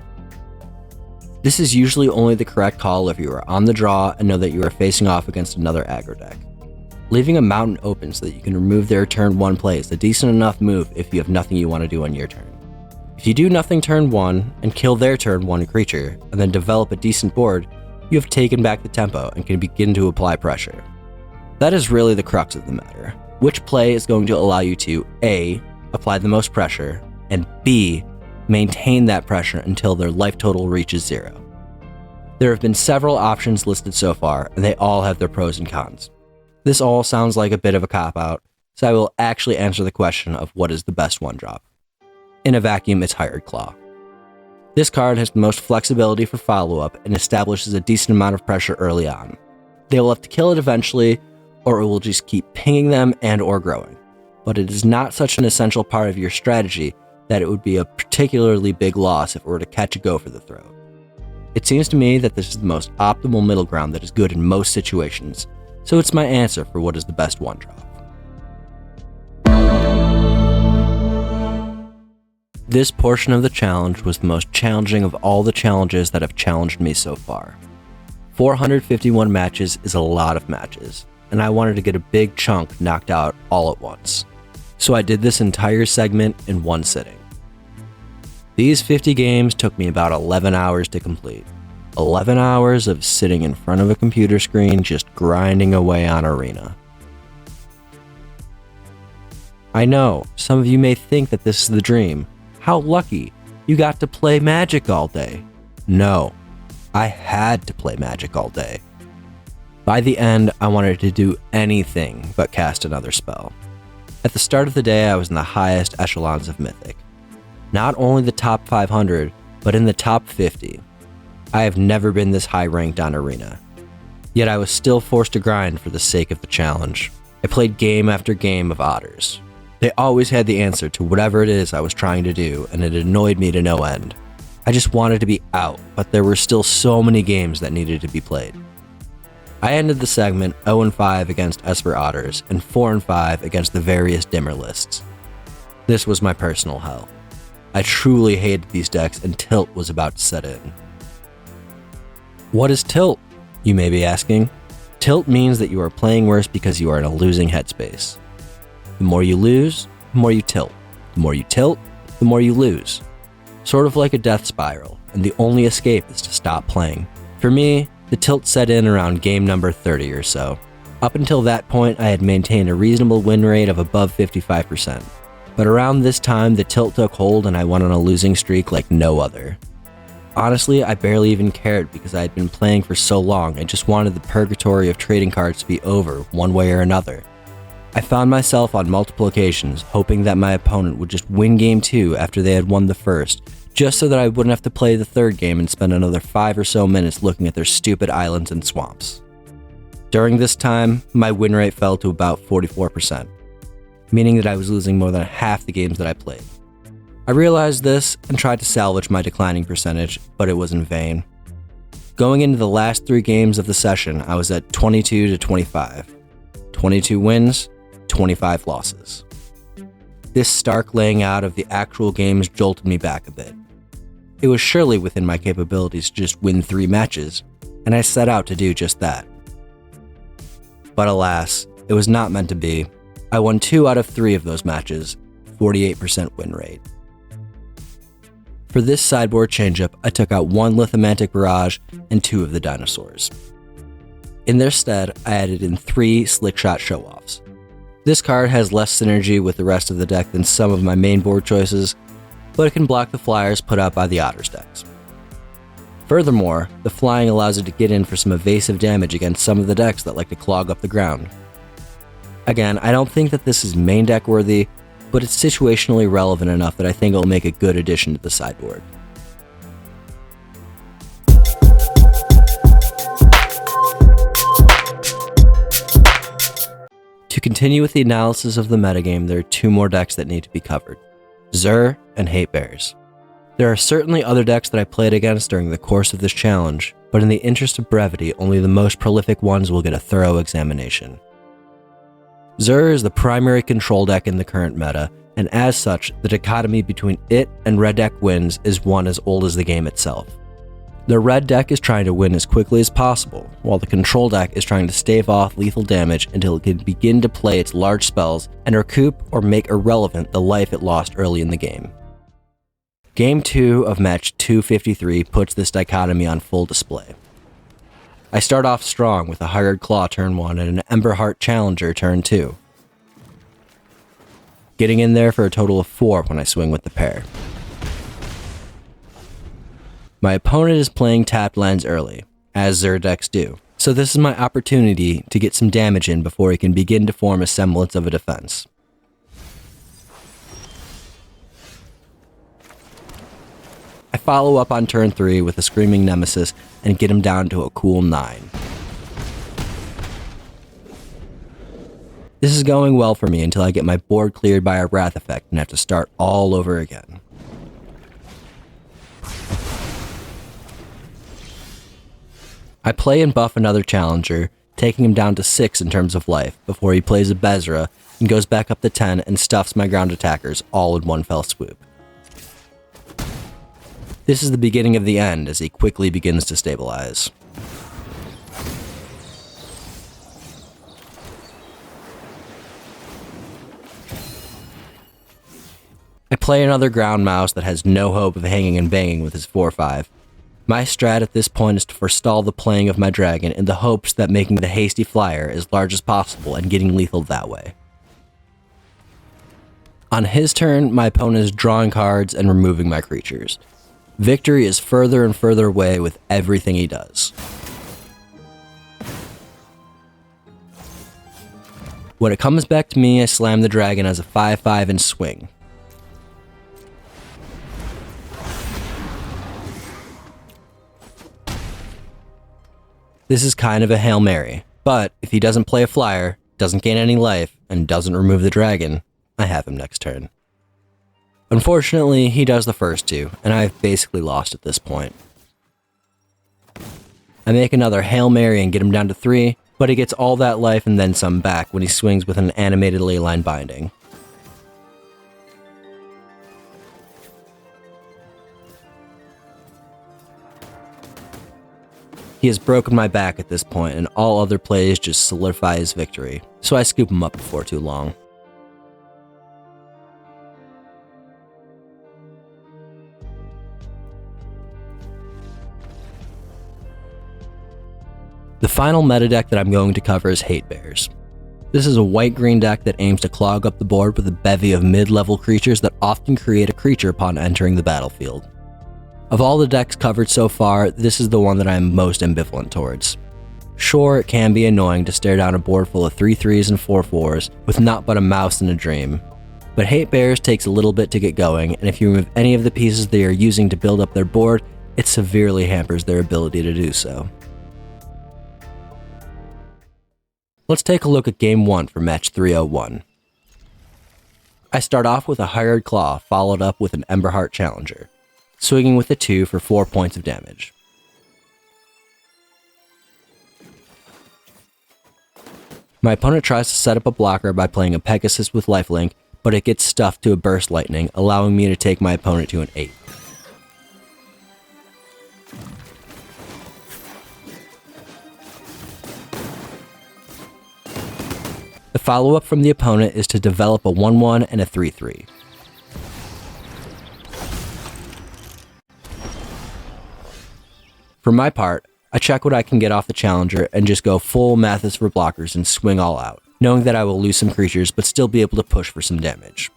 This is usually only the correct call if you are on the draw and know that you are facing off against another aggro deck. Leaving a mountain open so that you can remove their turn 1 play is a decent enough move if you have nothing you want to do on your turn. If you do nothing turn 1 and kill their turn 1 creature, and then develop a decent board, you have taken back the tempo and can begin to apply pressure. That is really the crux of the matter. Which play is going to allow you to A, apply the most pressure, and B, maintain that pressure until their life total reaches 0. There have been several options listed so far, and they all have their pros and cons. This all sounds like a bit of a cop-out, so I will actually answer the question of what is the best 1-drop. In a vacuum, it's Hired Claw. This card has the most flexibility for follow-up and establishes a decent amount of pressure early on. They will have to kill it eventually, or it will just keep pinging them and or growing, but it is not such an essential part of your strategy that it would be a particularly big loss if it were to catch a go for the throw. It seems to me that this is the most optimal middle ground that is good in most situations, so it's my answer for what is the best 1-drop. This portion of the challenge was the most challenging of all the challenges that have challenged me so far. 451 matches is a lot of matches, and I wanted to get a big chunk knocked out all at once. So I did this entire segment in one sitting. These 50 games took me about 11 hours to complete. 11 hours of sitting in front of a computer screen just grinding away on Arena. I know, some of you may think that this is the dream. How lucky, you got to play Magic all day. No, I had to play Magic all day. By the end, I wanted to do anything but cast another spell. At the start of the day, I was in the highest echelons of Mythic. Not only the top 500, but in the top 50. I have never been this high ranked on Arena. Yet I was still forced to grind for the sake of the challenge. I played game after game of Otters. They always had the answer to whatever it is I was trying to do, and it annoyed me to no end. I just wanted to be out, but there were still so many games that needed to be played. I ended the segment 0-5 against Esper Otters and 4-5 against the various dimmer lists. This was my personal hell. I truly hated these decks and Tilt was about to set in. What is Tilt? You may be asking. Tilt means that you are playing worse because you are in a losing headspace. The more you lose, the more you tilt. The more you tilt, the more you lose. Sort of like a death spiral, and the only escape is to stop playing. For me, the tilt set in around game number 30 or so. Up until that point, I had maintained a reasonable win rate of above 55%. But around this time, the tilt took hold and I went on a losing streak like no other. Honestly, I barely even cared because I had been playing for so long and just wanted the purgatory of trading cards to be over one way or another. I found myself on multiple occasions hoping that my opponent would just win game 2 after they had won the first, just so that I wouldn't have to play the third game and spend another 5 or so minutes looking at their stupid islands and swamps. During this time, my win rate fell to about 44%, meaning that I was losing more than half the games that I played. I realized this and tried to salvage my declining percentage, but it was in vain. Going into the last 3 games of the session, I was at 22 to 25. 22 wins, 25 losses. This stark laying out of the actual games jolted me back a bit. It was surely within my capabilities to just win 3 matches, and I set out to do just that. But alas, it was not meant to be. I won 2 out of 3 of those matches, 48% win rate. For this sideboard changeup, I took out 1 Lithomantic Barrage and 2 of the dinosaurs. In their stead, I added in 3 Slickshot Show-Offs. This card has less synergy with the rest of the deck than some of my main board choices, but it can block the flyers put out by the Otters decks. Furthermore, the flying allows it to get in for some evasive damage against some of the decks that like to clog up the ground. Again, I don't think that this is main deck worthy, but it's situationally relevant enough that I think it'll make a good addition to the sideboard. To continue with the analysis of the metagame, there are 2 more decks that need to be covered: Zur and Hate Bears. There are certainly other decks that I played against during the course of this challenge, but in the interest of brevity, only the most prolific ones will get a thorough examination. Zur is the primary control deck in the current meta, and as such, the dichotomy between it and red deck wins is one as old as the game itself. The red deck is trying to win as quickly as possible, while the control deck is trying to stave off lethal damage until it can begin to play its large spells and recoup or make irrelevant the life it lost early in the game. Game 2 of match 253 puts this dichotomy on full display. I start off strong with a Hired Claw turn 1 and an Emberheart Challenger turn 2. Getting in there for a total of 4 when I swing with the pair. My opponent is playing tapped lands early, as Zur decks do, so this is my opportunity to get some damage in before he can begin to form a semblance of a defense. I follow up on turn 3 with a Screaming Nemesis and get him down to a cool 9. This is going well for me until I get my board cleared by a Wrath effect and have to start all over again. I play and buff another challenger, taking him down to 6 in terms of life before he plays a Bezra and goes back up to 10 and stuffs my ground attackers all in one fell swoop. This is the beginning of the end as he quickly begins to stabilize. I play another ground mouse that has no hope of hanging and banging with his 4/5. My strat at this point is to forestall the playing of my dragon in the hopes that making the hasty flyer as large as possible and getting lethal that way. On his turn, my opponent is drawing cards and removing my creatures. Victory is further and further away with everything he does. When it comes back to me, I slam the dragon as a 5/5 and swing. This is kind of a Hail Mary, but if he doesn't play a flyer, doesn't gain any life, and doesn't remove the dragon, I have him next turn. Unfortunately, he does the first 2, and I've basically lost at this point. I make another Hail Mary and get him down to 3, but he gets all that life and then some back when he swings with an animated Leyline Binding. He has broken my back at this point, and all other plays just solidify his victory, so I scoop him up before too long. The final meta deck that I'm going to cover is Hate Bears. This is a white-green deck that aims to clog up the board with a bevy of mid-level creatures that often create a creature upon entering the battlefield. Of all the decks covered so far, this is the one that I am most ambivalent towards. Sure, it can be annoying to stare down a board full of 3/3s and 4/4s with not but a mouse and a dream, But Hate Bears takes a little bit to get going, and if you remove any of the pieces they are using to build up their board, it severely hampers their ability to do so. Let's take a look at Game 1 for Match 301. I start off with a Hired Claw followed up with an Emberheart Challenger, swinging with a 2 for 4 points of damage. My opponent tries to set up a blocker by playing a Pegasus with lifelink, but it gets stuffed to a Burst Lightning, allowing me to take my opponent to an 8. The follow-up from the opponent is to develop a 1-1 and a 3-3. For my part, I check what I can get off the Challenger and just go full Mathis for blockers and swing all out, knowing that I will lose some creatures but still be able to push for some damage.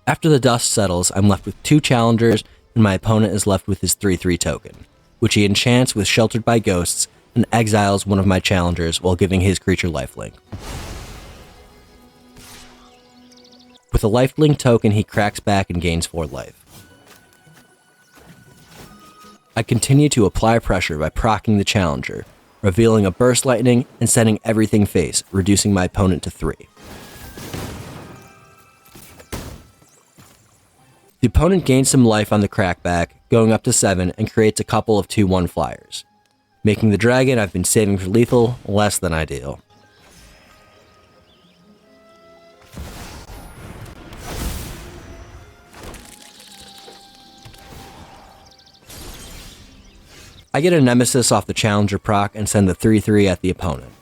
After the dust settles, I'm left with 2 Challengers and my opponent is left with his 3-3 token, which he enchants with Sheltered by Ghosts and exiles one of my Challengers while giving his creature lifelink. With a lifelink token, he cracks back and gains 4 life. I continue to apply pressure by proccing the Challenger, revealing a Burst Lightning and sending everything face, reducing my opponent to 3. The opponent gains some life on the crackback, going up to 7, and creates a couple of 2/1 flyers, making the dragon I've been saving for lethal less than ideal. I get a Nemesis off the Challenger proc and send the 3-3 at the opponent.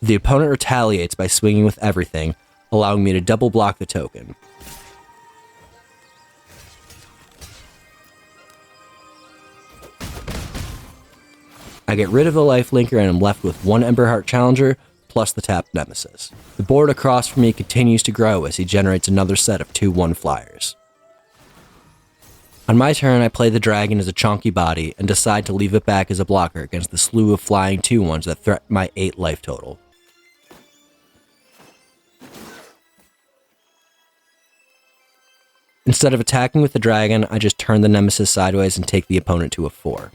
The opponent retaliates by swinging with everything, allowing me to double block the token. I get rid of the lifelinker and I'm left with 1 Emberheart Challenger plus the tapped Nemesis. The board across from me continues to grow as he generates another set of 2/1 flyers. On my turn, I play the dragon as a chonky body and decide to leave it back as a blocker against the slew of flying 2/1s that threaten my 8 life total. Instead of attacking with the dragon, I just turn the Nemesis sideways and take the opponent to a 4.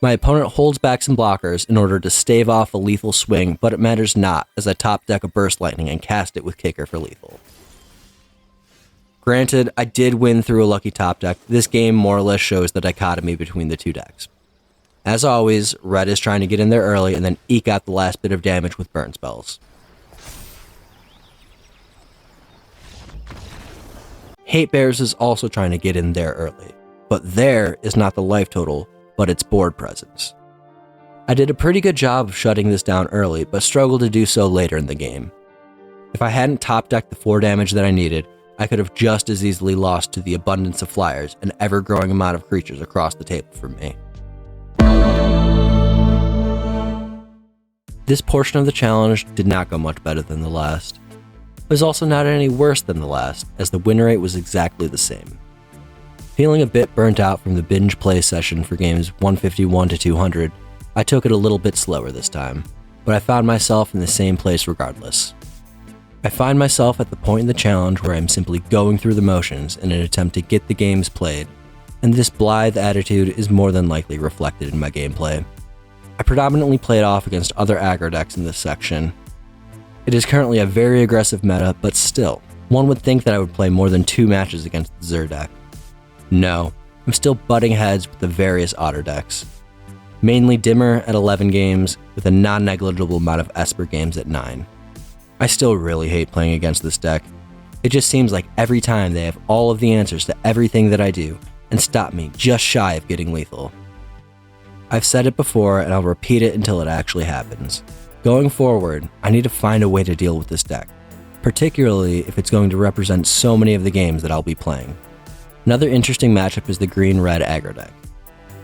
My opponent holds back some blockers in order to stave off a lethal swing, but it matters not as I top deck a Burst Lightning and cast it with Kicker for lethal. Granted, I did win through a lucky top deck. This game more or less shows the dichotomy between the two decks. As always, Red is trying to get in there early and then eke out the last bit of damage with burn spells. Hate Bears is also trying to get in there early, but there is not the life total, but its board presence. I did a pretty good job of shutting this down early, but struggled to do so later in the game. If I hadn't top decked the 4 damage that I needed, I could have just as easily lost to the abundance of flyers and ever-growing amount of creatures across the table for me. This portion of the challenge did not go much better than the last. It was also not any worse than the last, as the win rate was exactly the same. Feeling a bit burnt out from the binge play session for games 151 to 200, I took it a little bit slower this time, but I found myself in the same place regardless. I find myself at the point in the challenge where I'm simply going through the motions in an attempt to get the games played, and this blithe attitude is more than likely reflected in my gameplay. I predominantly played off against other aggro decks in this section. It is currently a very aggressive meta, but still, one would think that I would play more than 2 matches against the Xur deck. No, I'm still butting heads with the various Otter decks. Mainly Dimmer at 11 games, with a non-negligible amount of Esper games at 9. I still really hate playing against this deck. It just seems like every time they have all of the answers to everything that I do, and stop me just shy of getting lethal. I've said it before, and I'll repeat it until it actually happens. Going forward, I need to find a way to deal with this deck, particularly if it's going to represent so many of the games that I'll be playing. Another interesting matchup is the green-red aggro deck.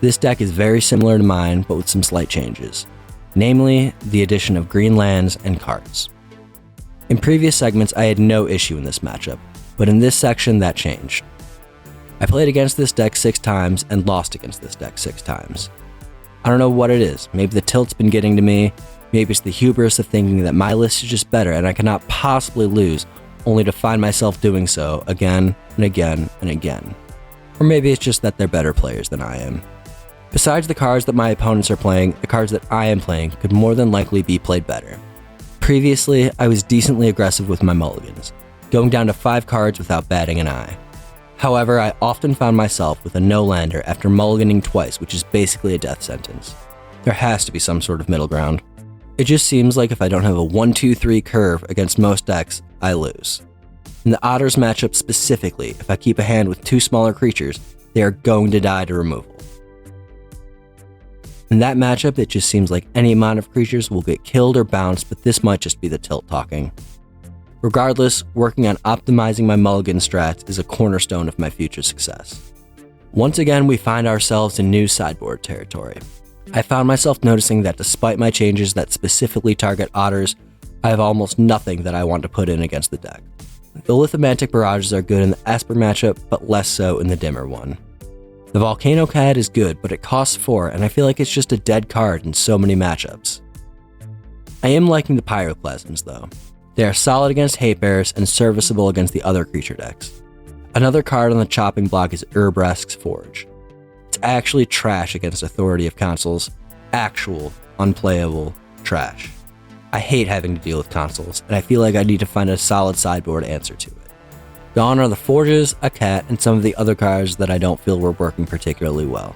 This deck is very similar to mine, but with some slight changes, namely the addition of green lands and cards. In previous segments, I had no issue in this matchup, but in this section that changed. I played against this deck 6 times and lost against this deck 6 times. I don't know what it is. Maybe the tilt's been getting to me. Maybe it's the hubris of thinking that my list is just better and I cannot possibly lose, only to find myself doing so again and again and again. Or maybe it's just that they're better players than I am. Besides the cards that my opponents are playing, the cards that I am playing could more than likely be played better. Previously, I was decently aggressive with my mulligans, going down to 5 cards without batting an eye. However, I often found myself with a no-lander after mulliganing twice, which is basically a death sentence. There has to be some sort of middle ground. It just seems like if I don't have a 1-2-3 curve against most decks, I lose. In the Otters matchup specifically, if I keep a hand with 2 smaller creatures, they are going to die to removal. In that matchup, it just seems like any amount of creatures will get killed or bounced, but this might just be the tilt talking. Regardless, working on optimizing my mulligan strats is a cornerstone of my future success. Once again, we find ourselves in new sideboard territory. I found myself noticing that despite my changes that specifically target Otters, I have almost nothing that I want to put in against the deck. The Lithomantic Barrages are good in the Esper matchup, but less so in the Dimmer one. The Volcano Cat is good, but it costs 4, and I feel like it's just a dead card in so many matchups. I am liking the Pyroclasms though. They are solid against Hate Bears and serviceable against the other creature decks. Another card on the chopping block is Urbresk's Forge. It's actually trash against Authority of Consuls. Actual, unplayable trash. I hate having to deal with consoles, and I feel like I need to find a solid sideboard answer to it. Gone are the Forges, a cat, and some of the other cards that I don't feel were working particularly well.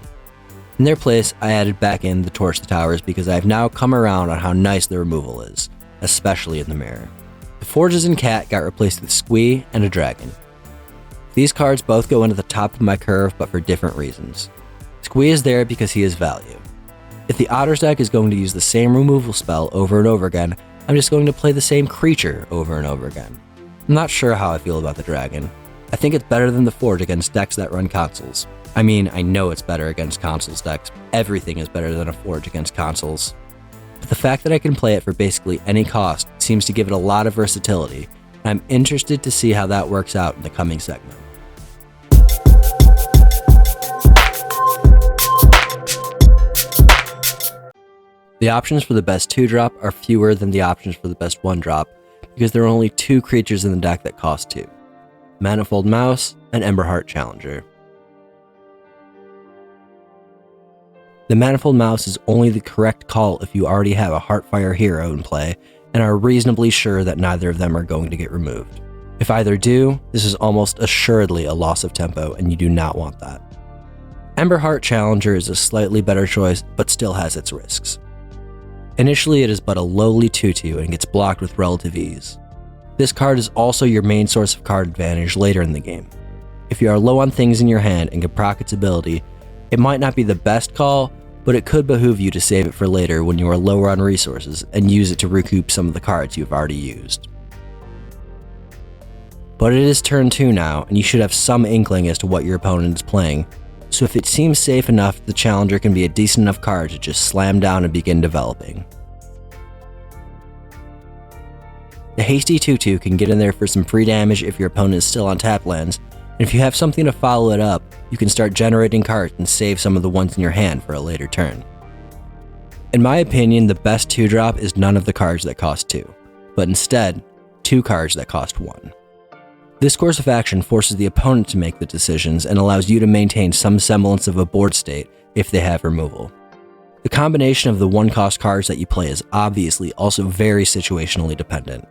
In their place, I added back in the Torch the Towers because I have now come around on how nice the removal is, especially in the mirror. The Forges and Cat got replaced with Squee and a Dragon. These cards both go into the top of my curve, but for different reasons. Squee is there because he is value. If the Otters deck is going to use the same removal spell over and over again, I'm just going to play the same creature over and over again. I'm not sure how I feel about the Dragon. I think it's better than the Forge against decks that run consoles. I mean, I know it's better against consoles decks. Everything is better than a Forge against consoles. But the fact that I can play it for basically any cost seems to give it a lot of versatility, and I'm interested to see how that works out in the coming segment. The options for the best 2-drop are fewer than the options for the best 1-drop because there are only 2 creatures in the deck that cost 2. Manifold Mouse and Emberheart Challenger. The Manifold Mouse is only the correct call if you already have a Heartfire hero in play and are reasonably sure that neither of them are going to get removed. If either do, this is almost assuredly a loss of tempo and you do not want that. Emberheart Challenger is a slightly better choice but still has its risks. Initially it is but a lowly 2/2 and gets blocked with relative ease. This card is also your main source of card advantage later in the game. If you are low on things in your hand and can proc its ability, it might not be the best call, but it could behoove you to save it for later when you are lower on resources and use it to recoup some of the cards you have already used. But it is turn 2 now, and you should have some inkling as to what your opponent is playing, so if it seems safe enough, the Challenger can be a decent enough card to just slam down and begin developing. The Hasty 2/2 can get in there for some free damage if your opponent is still on tap lands, and if you have something to follow it up, you can start generating cards and save some of the ones in your hand for a later turn. In my opinion, the best 2-drop is none of the cards that cost 2, but instead, 2 cards that cost 1. This course of action forces the opponent to make the decisions and allows you to maintain some semblance of a board state if they have removal. The combination of the 1-cost cards that you play is obviously also very situationally dependent.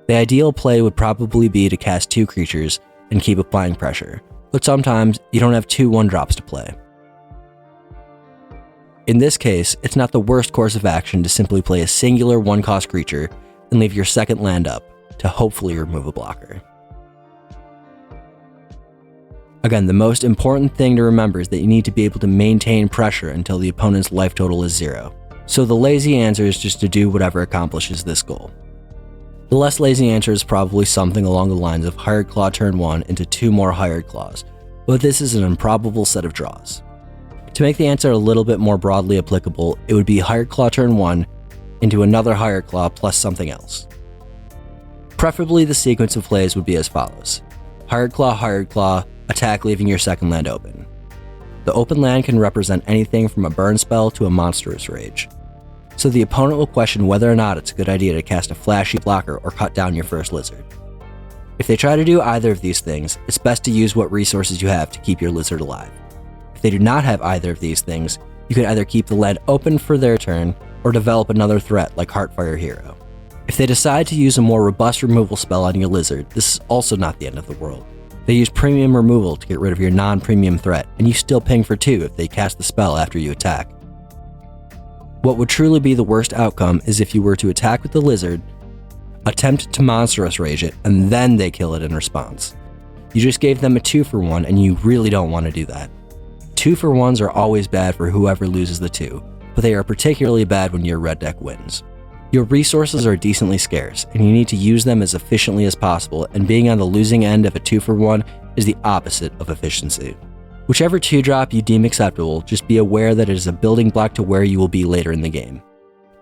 The ideal play would probably be to cast 2 creatures and keep applying pressure, but sometimes you don't have 2 1-drops to play. In this case, it's not the worst course of action to simply play a singular 1-cost creature and leave your second land up to hopefully remove a blocker. Again, the most important thing to remember is that you need to be able to maintain pressure until the opponent's life total is 0. So the lazy answer is just to do whatever accomplishes this goal. The less lazy answer is probably something along the lines of Hired Claw turn 1 into 2 more Hired Claws, but this is an improbable set of draws. To make the answer a little bit more broadly applicable, it would be Hired Claw turn 1 into another Hired Claw plus something else. Preferably the sequence of plays would be as follows. Hired Claw, attack leaving your second land open. The open land can represent anything from a burn spell to a monstrous rage. So the opponent will question whether or not it's a good idea to cast a flashy blocker or cut down your first lizard. If they try to do either of these things, it's best to use what resources you have to keep your lizard alive. If they do not have either of these things, you can either keep the land open for their turn or develop another threat like Heartfire Hero. If they decide to use a more robust removal spell on your lizard, this is also not the end of the world. They use premium removal to get rid of your non-premium threat, and you still ping for 2 if they cast the spell after you attack. What would truly be the worst outcome is if you were to attack with the lizard, attempt to monstrous rage it, and then they kill it in response. You just gave them a 2-for-1, and you really don't want to do that. 2-for-1s are always bad for whoever loses the 2, but they are particularly bad when your red deck wins. Your resources are decently scarce, and you need to use them as efficiently as possible, and being on the losing end of a 2-for-1 is the opposite of efficiency. Whichever 2-drop you deem acceptable, just be aware that it is a building block to where you will be later in the game.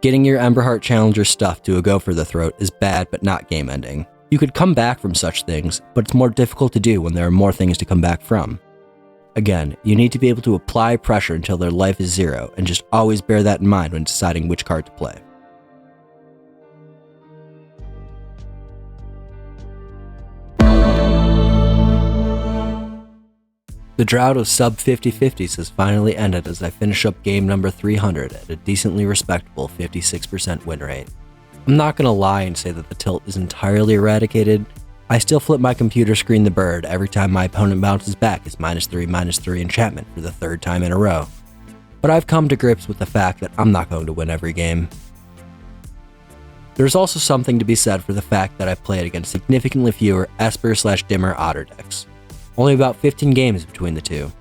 Getting your Emberheart Challenger stuff to a go for the throat is bad but not game ending. You could come back from such things, but it's more difficult to do when there are more things to come back from. Again, you need to be able to apply pressure until their life is 0, and just always bear that in mind when deciding which card to play. The drought of sub 50/50s has finally ended as I finish up game number 300 at a decently respectable 56% win rate. I'm not gonna lie and say that the tilt is entirely eradicated. I still flip my computer screen the bird every time my opponent bounces back his -3/-3 enchantment for the 3rd time in a row. But I've come to grips with the fact that I'm not going to win every game. There's also something to be said for the fact that I've played against significantly fewer Esper/Dimmer Otter decks. Only about 15 games between the two.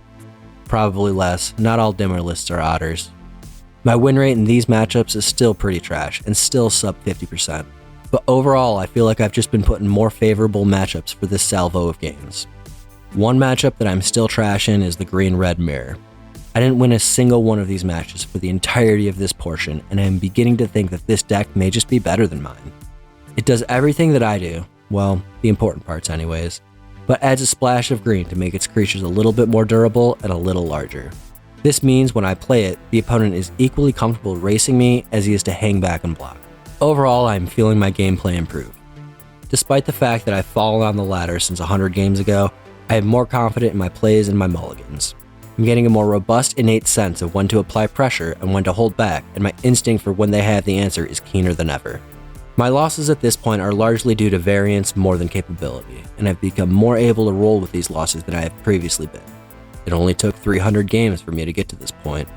Probably less, not all Dimmer lists are Otters. My win rate in these matchups is still pretty trash, and still sub 50%. But overall, I feel like I've just been put in more favorable matchups for this salvo of games. One matchup that I'm still trash in is the Green-Red Mirror. I didn't win a single one of these matches for the entirety of this portion, and I'm beginning to think that this deck may just be better than mine. It does everything that I do, well, the important parts anyways, but adds a splash of green to make its creatures a little bit more durable and a little larger. This means when I play it, the opponent is equally comfortable racing me as he is to hang back and block. Overall, I'm feeling my gameplay improve. Despite the fact that I've fallen on the ladder since 100 games ago, I am more confident in my plays and my mulligans. I'm getting a more robust innate sense of when to apply pressure and when to hold back, and my instinct for when they have the answer is keener than ever. My losses at this point are largely due to variance more than capability, and I've become more able to roll with these losses than I have previously been. It only took 300 games for me to get to this point.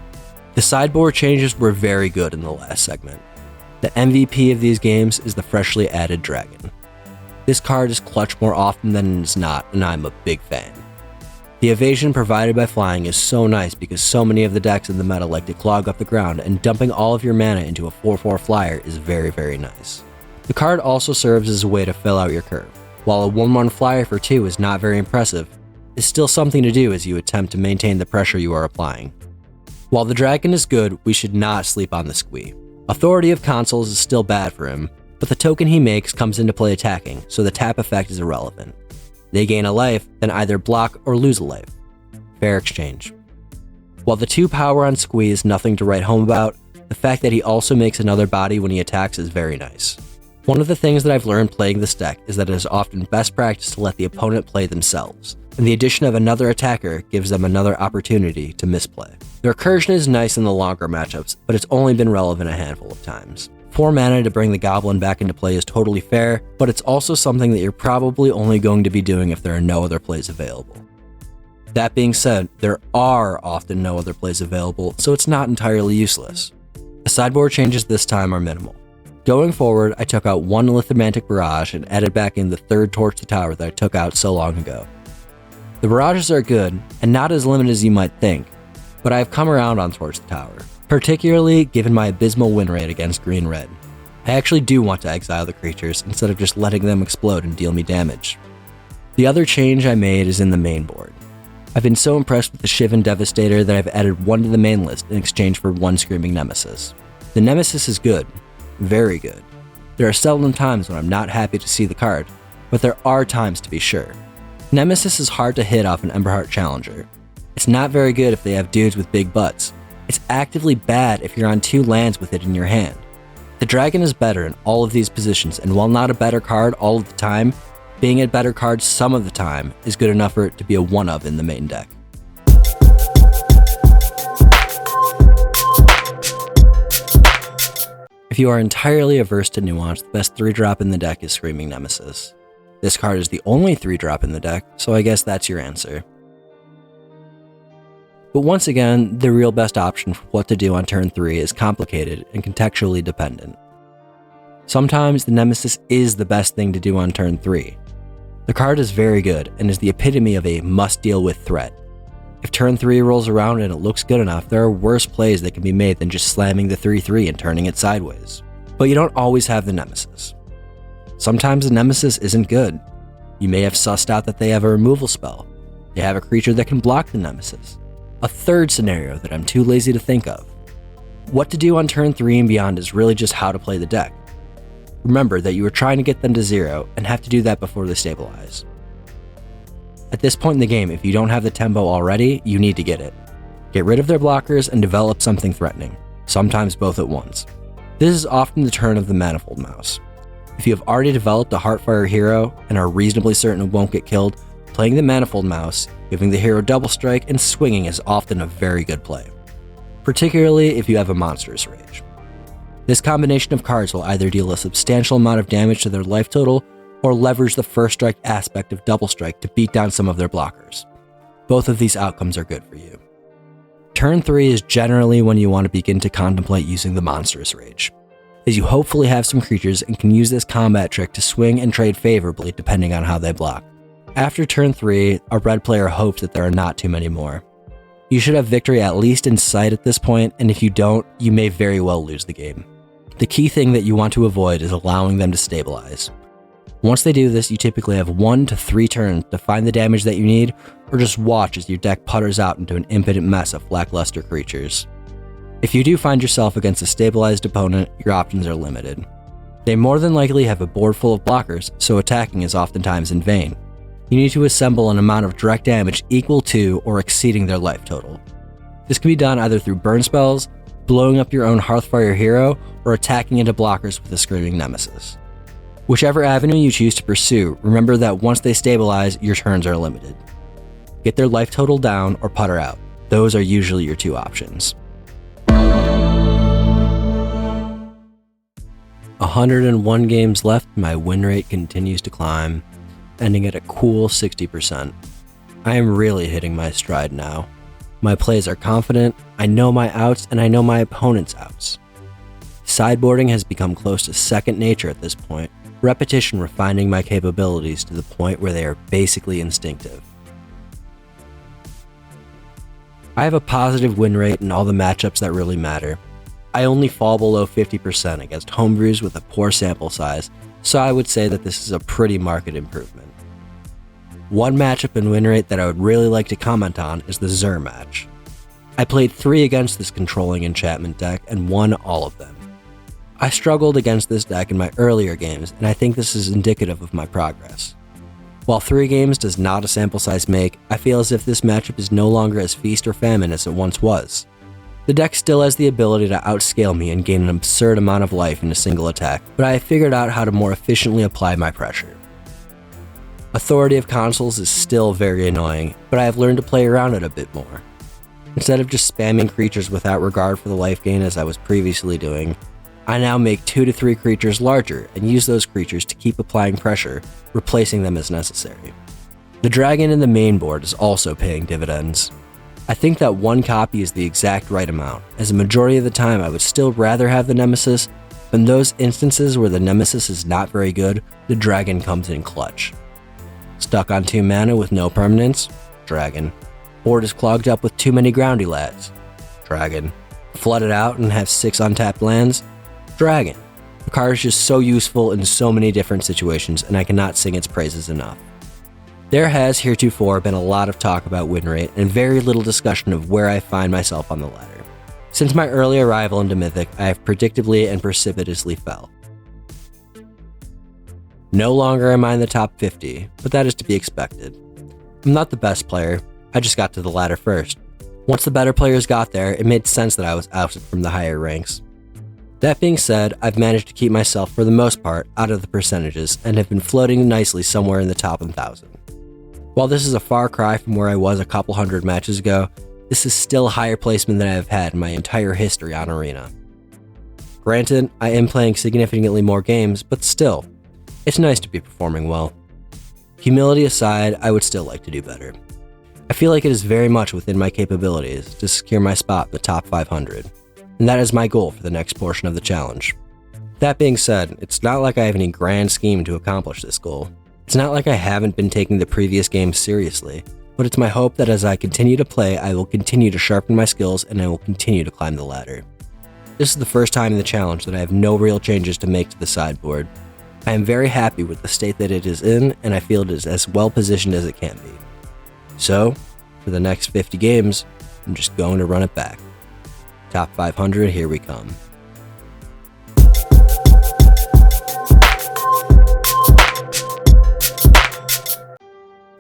The sideboard changes were very good in the last segment. The MVP of these games is the freshly added Dragon. This card is clutch more often than it is not, and I'm a big fan. The evasion provided by flying is so nice because so many of the decks in the meta like to clog up the ground, and dumping all of your mana into a 4/4 flyer is very, very nice. The card also serves as a way to fill out your curve. While a 1/1 flyer for 2 is not very impressive, it's still something to do as you attempt to maintain the pressure you are applying. While the Dragon is good, we should not sleep on the Squee. Authority of Consuls is still bad for him, but the token he makes comes into play attacking, so the tap effect is irrelevant. They gain a life, then either block or lose a life. Fair exchange. While the 2 power on Squee is nothing to write home about, the fact that he also makes another body when he attacks is very nice. One of the things that I've learned playing this deck is that it is often best practice to let the opponent play themselves, and the addition of another attacker gives them another opportunity to misplay. The Recursion is nice in the longer matchups, but it's only been relevant a handful of times. 4 mana to bring the Goblin back into play is totally fair, but it's also something that you're probably only going to be doing if there are no other plays available. That being said, there are often no other plays available, so it's not entirely useless. The sideboard changes this time are minimal. Going forward, I took out 1 Lithomantic Barrage and added back in the 3rd Torch the Tower that I took out so long ago. The barrages are good, and not as limited as you might think, but I have come around on Torch the Tower, particularly given my abysmal win rate against Green-Red. I actually do want to exile the creatures instead of just letting them explode and deal me damage. The other change I made is in the main board. I've been so impressed with the Shivan Devastator that I've added one to the main list in exchange for one Screaming Nemesis. The Nemesis is good, very good. There are seldom times when I'm not happy to see the card, but there are times to be sure. Nemesis is hard to hit off an Emberheart Challenger. It's not very good if they have dudes with big butts. It's actively bad if you're on 2 lands with it in your hand. The Dragon is better in all of these positions, and while not a better card all of the time, being a better card some of the time is good enough for it to be a one-of in the main deck. If you are entirely averse to nuance, the best 3-drop in the deck is Screaming Nemesis. This card is the only 3-drop in the deck, so I guess that's your answer. But once again, the real best option for what to do on turn 3 is complicated and contextually dependent. Sometimes the Nemesis is the best thing to do on turn 3. The card is very good and is the epitome of a must-deal-with threat. If turn 3 rolls around and it looks good enough, there are worse plays that can be made than just slamming the 3/3 and turning it sideways. But you don't always have the Nemesis. Sometimes the Nemesis isn't good. You may have sussed out that they have a removal spell. They have a creature that can block the Nemesis. A third scenario that I'm too lazy to think of. What to do on turn 3 and beyond is really just how to play the deck. Remember that you are trying to get them to 0 and have to do that before they stabilize. At this point in the game, if you don't have the tempo already, you need to get it. Get rid of their blockers and develop something threatening, sometimes both at once. This is often the turn of the Manifold Mouse. If you have already developed a Heartfire hero and are reasonably certain it won't get killed, playing the Manifold Mouse, giving the hero double strike, and swinging is often a very good play, particularly if you have a Monstrous Rage. This combination of cards will either deal a substantial amount of damage to their life total or leverage the first strike aspect of double strike to beat down some of their blockers. Both of these outcomes are good for you. Turn 3 is generally when you want to begin to contemplate using the Monstrous Rage, as you hopefully have some creatures and can use this combat trick to swing and trade favorably depending on how they block. After turn 3, a red player hopes that there are not too many more. You should have victory at least in sight at this point, and if you don't, you may very well lose the game. The key thing that you want to avoid is allowing them to stabilize. Once they do this, you typically have 1 to 3 turns to find the damage that you need, or just watch as your deck putters out into an impotent mess of lackluster creatures. If you do find yourself against a stabilized opponent, your options are limited. They more than likely have a board full of blockers, so attacking is oftentimes in vain. You need to assemble an amount of direct damage equal to or exceeding their life total. This can be done either through burn spells, blowing up your own Heartfire hero, or attacking into blockers with a Screaming Nemesis. Whichever avenue you choose to pursue, remember that once they stabilize, your turns are limited. Get their life total down or putter out. Those are usually your 2 options. 101 games left, my win rate continues to climb, ending at a cool 60%. I am really hitting my stride now. My plays are confident, I know my outs, and I know my opponent's outs. Sideboarding has become close to second nature at this point, repetition refining my capabilities to the point where they are basically instinctive. I have a positive win rate in all the matchups that really matter. I only fall below 50% against homebrews with a poor sample size, so I would say that this is a pretty marked improvement. One matchup and win rate that I would really like to comment on is the Zur match. I played 3 against this controlling enchantment deck and won all of them. I struggled against this deck in my earlier games, and I think this is indicative of my progress. While 3 games does not a sample size make, I feel as if this matchup is no longer as feast or famine as it once was. The deck still has the ability to outscale me and gain an absurd amount of life in a single attack, but I have figured out how to more efficiently apply my pressure. Authority of Consuls is still very annoying, but I have learned to play around it a bit more. Instead of just spamming creatures without regard for the life gain as I was previously doing, I now make 2 to 3 creatures larger and use those creatures to keep applying pressure, replacing them as necessary. The dragon in the main board is also paying dividends. I think that 1 copy is the exact right amount, as a majority of the time I would still rather have the Nemesis, but in those instances where the Nemesis is not very good, the dragon comes in clutch. Stuck on 2 mana with no permanence? Dragon. Board is clogged up with too many groundy lads? Dragon. Flooded out and have 6 untapped lands? Dragon. The card is just so useful in so many different situations, and I cannot sing its praises enough. There has heretofore been a lot of talk about win rate and very little discussion of where I find myself on the ladder. Since my early arrival into Mythic, I have predictably and precipitously fell. No longer am I in the top 50, but that is to be expected. I'm not the best player, I just got to the ladder first. Once the better players got there, it made sense that I was ousted from the higher ranks. That being said, I've managed to keep myself for the most part out of the percentages and have been floating nicely somewhere in the top 1,000. While this is a far cry from where I was a couple hundred matches ago, this is still a higher placement than I have had in my entire history on Arena. Granted, I am playing significantly more games, but still, it's nice to be performing well. Humility aside, I would still like to do better. I feel like it is very much within my capabilities to secure my spot in the top 500, and that is my goal for the next portion of the challenge. That being said, it's not like I have any grand scheme to accomplish this goal. It's not like I haven't been taking the previous games seriously, but it's my hope that as I continue to play, I will continue to sharpen my skills and I will continue to climb the ladder. This is the first time in the challenge that I have no real changes to make to the sideboard. I am very happy with the state that it is in, and I feel it is as well positioned as it can be. So, for the next 50 games, I'm just going to run it back. Top 500, here we come.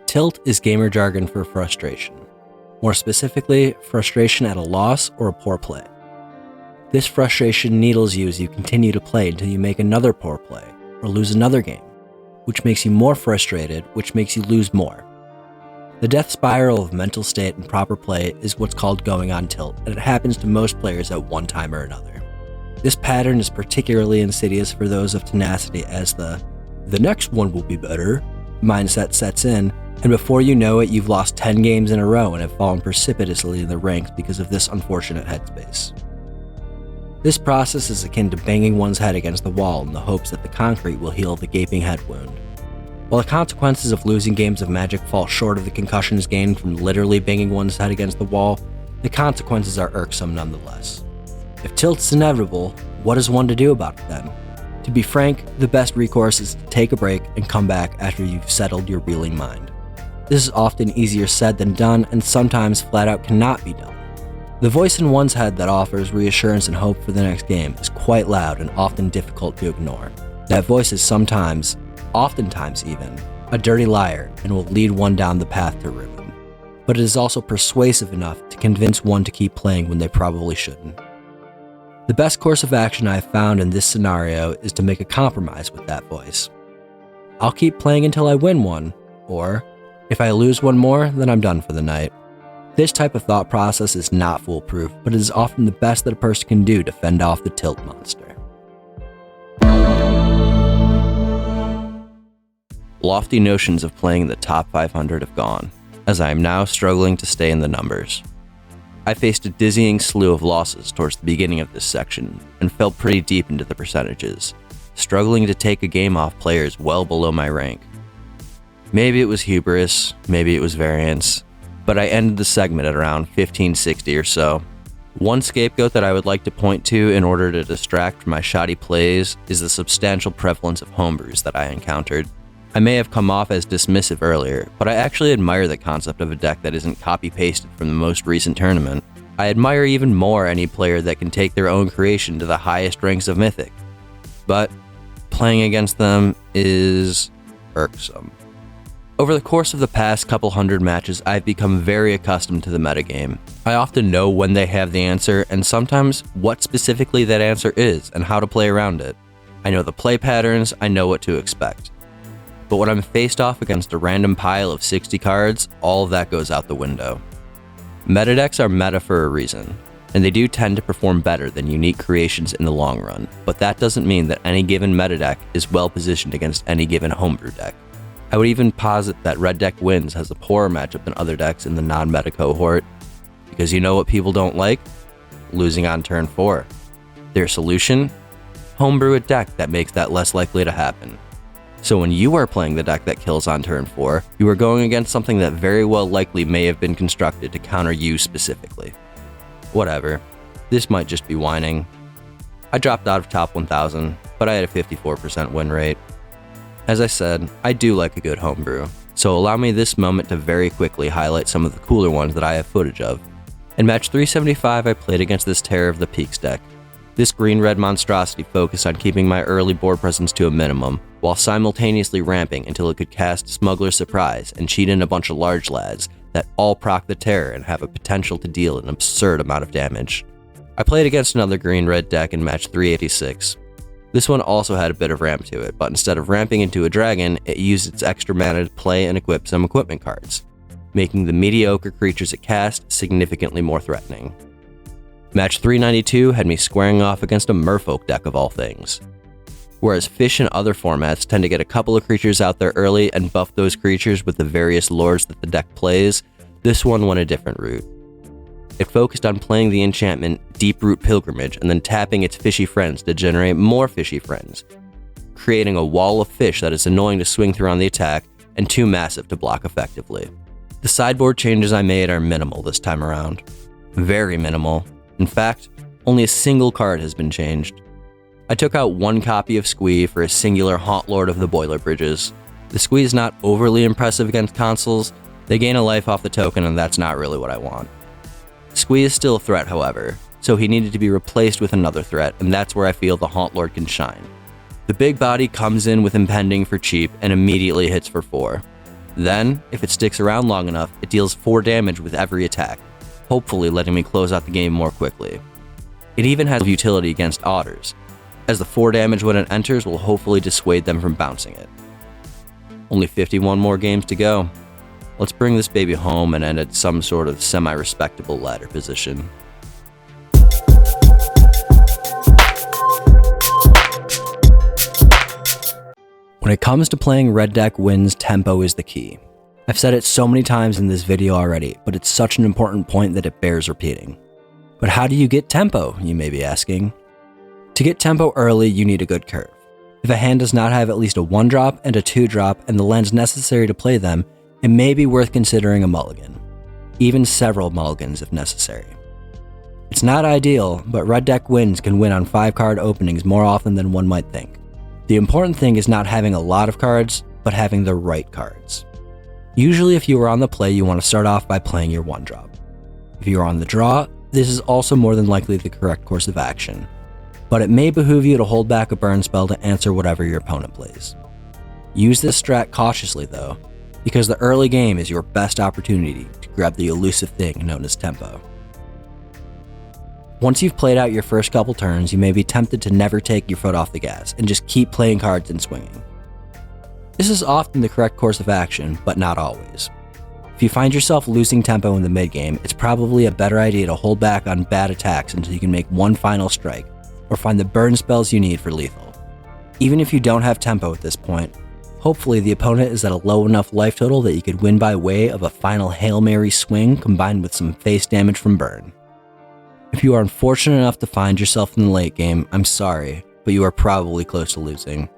Tilt is gamer jargon for frustration. More specifically, frustration at a loss or a poor play. This frustration needles you as you continue to play until you make another poor play, or lose another game, which makes you more frustrated, which makes you lose more. The death spiral of mental state and proper play is what's called going on tilt, and it happens to most players at one time or another. This pattern is particularly insidious for those of tenacity as the next one will be better mindset sets in, and before you know it, you've lost 10 games in a row and have fallen precipitously in the ranks because of this unfortunate headspace. This process is akin to banging one's head against the wall in the hopes that the concrete will heal the gaping head wound. While the consequences of losing games of Magic fall short of the concussions gained from literally banging one's head against the wall, the consequences are irksome nonetheless. If tilt is inevitable, what is one to do about it then? To be frank, the best recourse is to take a break and come back after you've settled your reeling mind. This is often easier said than done, and sometimes flat out cannot be done. The voice in one's head that offers reassurance and hope for the next game is quite loud and often difficult to ignore. That voice is sometimes, oftentimes even, a dirty liar and will lead one down the path to ruin. But it is also persuasive enough to convince one to keep playing when they probably shouldn't. The best course of action I have found in this scenario is to make a compromise with that voice. I'll keep playing until I win one, or if I lose one more, then I'm done for the night. This type of thought process is not foolproof, but it is often the best that a person can do to fend off the tilt monster. Lofty notions of playing in the top 500 have gone, as I am now struggling to stay in the numbers. I faced a dizzying slew of losses towards the beginning of this section, and fell pretty deep into the percentages, struggling to take a game off players well below my rank. Maybe it was hubris, maybe it was variance, but I ended the segment at around 1560 or so. One scapegoat that I would like to point to in order to distract from my shoddy plays is the substantial prevalence of homebrews that I encountered. I may have come off as dismissive earlier, but I actually admire the concept of a deck that isn't copy-pasted from the most recent tournament. I admire even more any player that can take their own creation to the highest ranks of Mythic. But playing against them is irksome. Over the course of the past couple hundred matches, I've become very accustomed to the metagame. I often know when they have the answer, and sometimes what specifically that answer is, and how to play around it. I know the play patterns, I know what to expect. But when I'm faced off against a random pile of 60 cards, all of that goes out the window. Meta decks are meta for a reason, and they do tend to perform better than unique creations in the long run, but that doesn't mean that any given meta deck is well positioned against any given homebrew deck. I would even posit that Red Deck Wins has a poorer matchup than other decks in the non-meta cohort, because you know what people don't like? Losing on turn 4. Their solution? Homebrew a deck that makes that less likely to happen. So when you are playing the deck that kills on turn 4, you are going against something that very well likely may have been constructed to counter you specifically. Whatever, this might just be whining. I dropped out of top 1000, but I had a 54% win rate. As I said, I do like a good homebrew. so allow me this moment to very quickly highlight some of the cooler ones that I have footage of. In match 375, I played against this Terror of the Peaks deck. This green-red monstrosity focused on keeping my early board presence to a minimum, while simultaneously ramping until it could cast Smuggler's Surprise and cheat in a bunch of large lads that all proc the Terror and have a potential to deal an absurd amount of damage. I played against another green-red deck in match 386. This one also had a bit of ramp to it, but instead of ramping into a dragon, it used its extra mana to play and equip some equipment cards, making the mediocre creatures it cast significantly more threatening. Match 392 had me squaring off against a Merfolk deck of all things. Whereas Fish in other formats tend to get a couple of creatures out there early and buff those creatures with the various lords that the deck plays, this one went a different route. It focused on playing the enchantment Deeproot Pilgrimage and then tapping its fishy friends to generate more fishy friends, creating a wall of fish that is annoying to swing through on the attack and too massive to block effectively. The sideboard changes I made are minimal this time around. Very minimal. In fact, only a single card has been changed. I took out one copy of Squee for a singular Haunt Lord of the Boiler Bridges. The Squee is not overly impressive against consoles, they gain a life off the token and that's not really what I want. Squee is still a threat, however, so he needed to be replaced with another threat, and that's where I feel the Haunt Lord can shine. The big body comes in with Impending for cheap and immediately hits for 4. Then, if it sticks around long enough, it deals 4 damage with every attack, hopefully letting me close out the game more quickly. It even has utility against otters, as the 4 damage when it enters will hopefully dissuade them from bouncing it. Only 51 more games to go. Let's bring this baby home and end at some sort of semi-respectable ladder position. When it comes to playing red deck wins, tempo is the key. I've said it so many times in this video already, but it's such an important point that it bears repeating. But how do you get tempo, you may be asking? To get tempo early, you need a good curve. If a hand does not have at least a 1-drop and a 2-drop and the lands necessary to play them, it may be worth considering a mulligan. Even several mulligans if necessary. It's not ideal, but red deck wins can win on 5-card openings more often than one might think. The important thing is not having a lot of cards, but having the right cards. Usually if you are on the play, you want to start off by playing your 1-drop. If you are on the draw, this is also more than likely the correct course of action, but it may behoove you to hold back a burn spell to answer whatever your opponent plays. Use this strat cautiously though, because the early game is your best opportunity to grab the elusive thing known as tempo. Once you've played out your first couple turns, you may be tempted to never take your foot off the gas and just keep playing cards and swinging. This is often the correct course of action, but not always. If you find yourself losing tempo in the mid-game, it's probably a better idea to hold back on bad attacks until you can make one final strike, or find the burn spells you need for lethal. Even if you don't have tempo at this point, hopefully the opponent is at a low enough life total that you could win by way of a final Hail Mary swing combined with some face damage from burn. If you are unfortunate enough to find yourself in the late game, I'm sorry, but you are probably close to losing.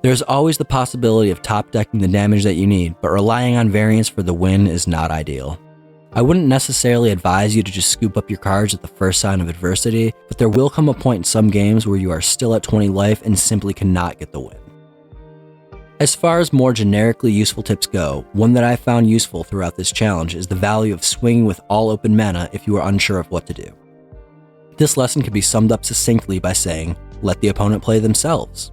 There is always the possibility of top decking the damage that you need, but relying on variance for the win is not ideal. I wouldn't necessarily advise you to just scoop up your cards at the first sign of adversity, but there will come a point in some games where you are still at 20 life and simply cannot get the win. As far as more generically useful tips go, one that I found useful throughout this challenge is the value of swinging with all open mana if you are unsure of what to do. This lesson can be summed up succinctly by saying, let the opponent play themselves.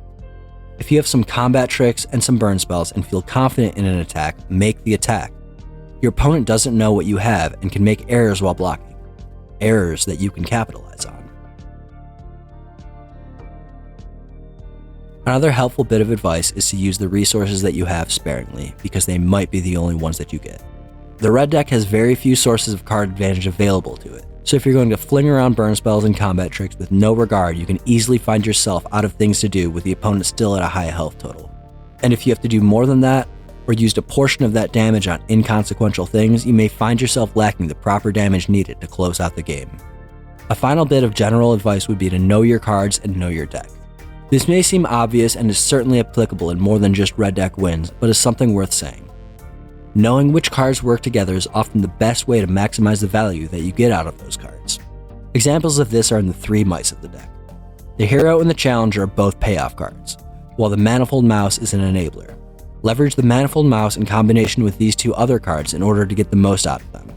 If you have some combat tricks and some burn spells and feel confident in an attack, make the attack. Your opponent doesn't know what you have and can make errors while blocking. Errors that you can capitalize on. Another helpful bit of advice is to use the resources that you have sparingly, because they might be the only ones that you get. The red deck has very few sources of card advantage available to it, so if you're going to fling around burn spells and combat tricks with no regard, you can easily find yourself out of things to do with the opponent still at a high health total. And if you have to do more than that, or used a portion of that damage on inconsequential things, you may find yourself lacking the proper damage needed to close out the game. A final bit of general advice would be to know your cards and know your deck. This may seem obvious and is certainly applicable in more than just red deck wins, but is something worth saying. Knowing which cards work together is often the best way to maximize the value that you get out of those cards. Examples of this are in the 3 mice of the deck. The hero and the challenger are both payoff cards, while the manifold mouse is an enabler. Leverage the Manifold Mouse in combination with these two other cards in order to get the most out of them.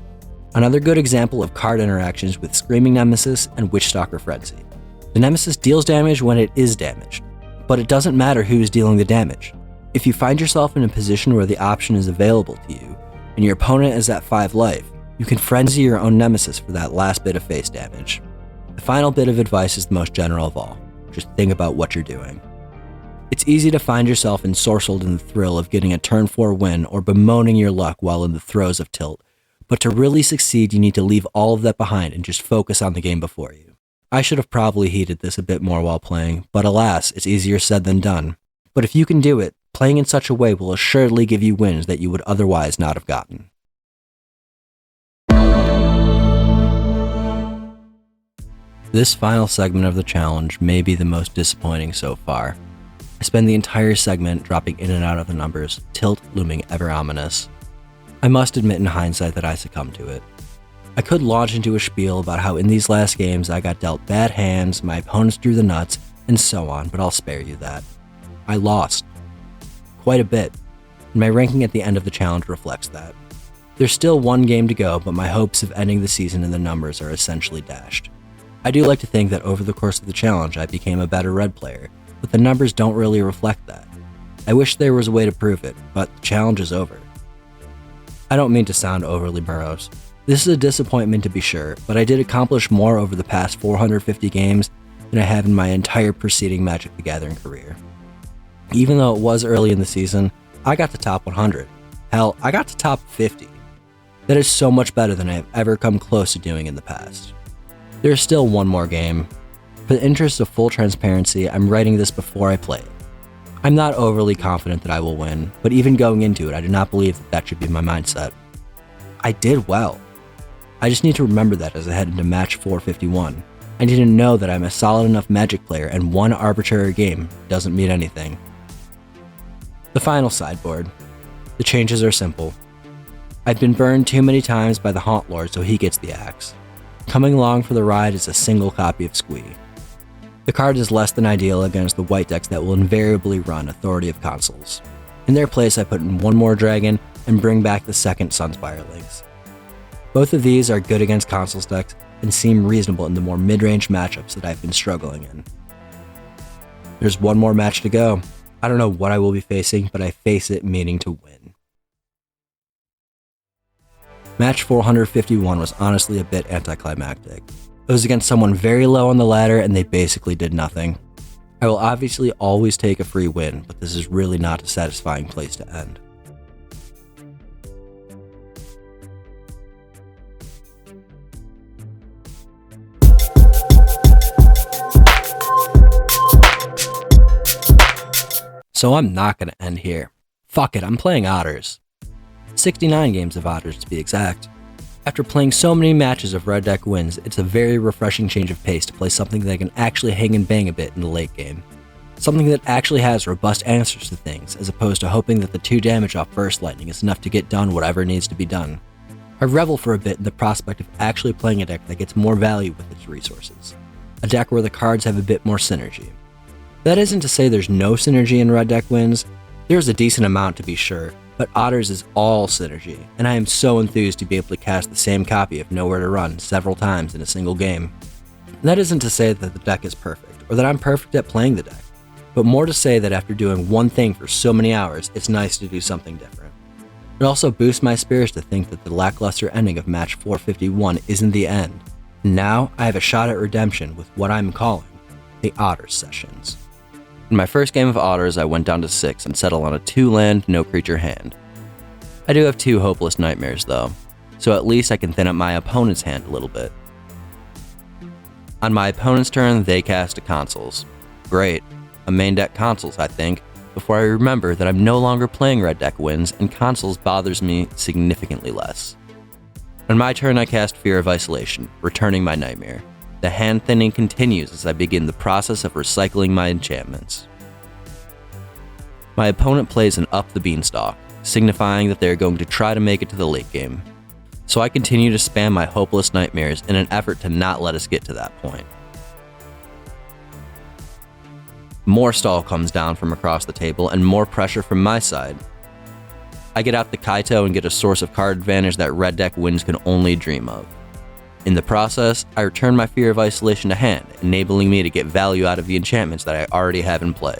Another good example of card interactions with Screaming Nemesis and Witchstalker Frenzy. The Nemesis deals damage when it is damaged, but it doesn't matter who is dealing the damage. If you find yourself in a position where the option is available to you, and your opponent is at 5 life, you can Frenzy your own Nemesis for that last bit of face damage. The final bit of advice is the most general of all. Just think about what you're doing. It's easy to find yourself ensorcelled in the thrill of getting a turn 4 win or bemoaning your luck while in the throes of tilt, but to really succeed you need to leave all of that behind and just focus on the game before you. I should have probably heeded this a bit more while playing, but alas, it's easier said than done. But if you can do it, playing in such a way will assuredly give you wins that you would otherwise not have gotten. This final segment of the challenge may be the most disappointing so far. I spend the entire segment dropping in and out of the numbers, tilt looming ever ominous. I must admit in hindsight that I succumbed to it. I could launch into a spiel about how in these last games I got dealt bad hands, my opponents drew the nuts, and so on, but I'll spare you that. I lost. Quite a bit, and my ranking at the end of the challenge reflects that. There's still one game to go, but my hopes of ending the season in the numbers are essentially dashed. I do like to think that over the course of the challenge I became a better red player, but the numbers don't really reflect that. I wish there was a way to prove it, but the challenge is over. I don't mean to sound overly morose. This is a disappointment to be sure, but I did accomplish more over the past 450 games than I have in my entire preceding Magic the Gathering career. Even though it was early in the season, I got to top 100. Hell, I got to top 50. That is so much better than I have ever come close to doing in the past. There is still one more game. For the interest of full transparency, I'm writing this before I play it. I'm not overly confident that I will win, but even going into it, I do not believe that should be my mindset. I did well. I just need to remember that as I head into match 451. I need to know that I'm a solid enough Magic player and one arbitrary game doesn't mean anything. The final sideboard. The changes are simple. I've been burned too many times by the Haunt Lord, so he gets the axe. Coming along for the ride is a single copy of Squee. The card is less than ideal against the white decks that will invariably run Authority of Consuls. In their place, I put in one more dragon and bring back the second Sunspire Links. Both of these are good against Consuls decks and seem reasonable in the more mid-range matchups that I've been struggling in. There's one more match to go. I don't know what I will be facing, but I face it meaning to win. Match 451 was honestly a bit anticlimactic. It was against someone very low on the ladder and they basically did nothing. I will obviously always take a free win, but this is really not a satisfying place to end. So I'm not going to end here. Fuck it, I'm playing Otters. 69 games of Otters to be exact. After playing so many matches of Red Deck wins, it's a very refreshing change of pace to play something that can actually hang and bang a bit in the late game. Something that actually has robust answers to things, as opposed to hoping that the 2 damage off Burst Lightning is enough to get done whatever needs to be done. I revel for a bit in the prospect of actually playing a deck that gets more value with its resources. A deck where the cards have a bit more synergy. That isn't to say there's no synergy in Red Deck wins. There's a decent amount to be sure, but Otters is all synergy, and I am so enthused to be able to cast the same copy of Nowhere to Run several times in a single game. That isn't to say that the deck is perfect, or that I'm perfect at playing the deck, but more to say that after doing one thing for so many hours, it's nice to do something different. It also boosts my spirits to think that the lackluster ending of match 451 isn't the end, and now I have a shot at redemption with what I'm calling the Otters sessions. In my first game of Otters, I went down to 6 and settled on a 2-land, no-creature hand. I do have 2 Hopeless Nightmares though, so at least I can thin up my opponent's hand a little bit. On my opponent's turn, they cast a Consuls. Great, a main deck Consuls I think, before I remember that I'm no longer playing Red Deck wins and Consuls bothers me significantly less. On my turn, I cast Fear of Isolation, returning my Nightmare. The hand thinning continues as I begin the process of recycling my enchantments. My opponent plays an Up the Beanstalk, signifying that they are going to try to make it to the late game. So I continue to spam my Hopeless Nightmares in an effort to not let us get to that point. More stall comes down from across the table and more pressure from my side, I get out the Kaito and get a source of card advantage that red deck wins can only dream of. In the process, I return my Fear of Isolation to hand, enabling me to get value out of the enchantments that I already have in play.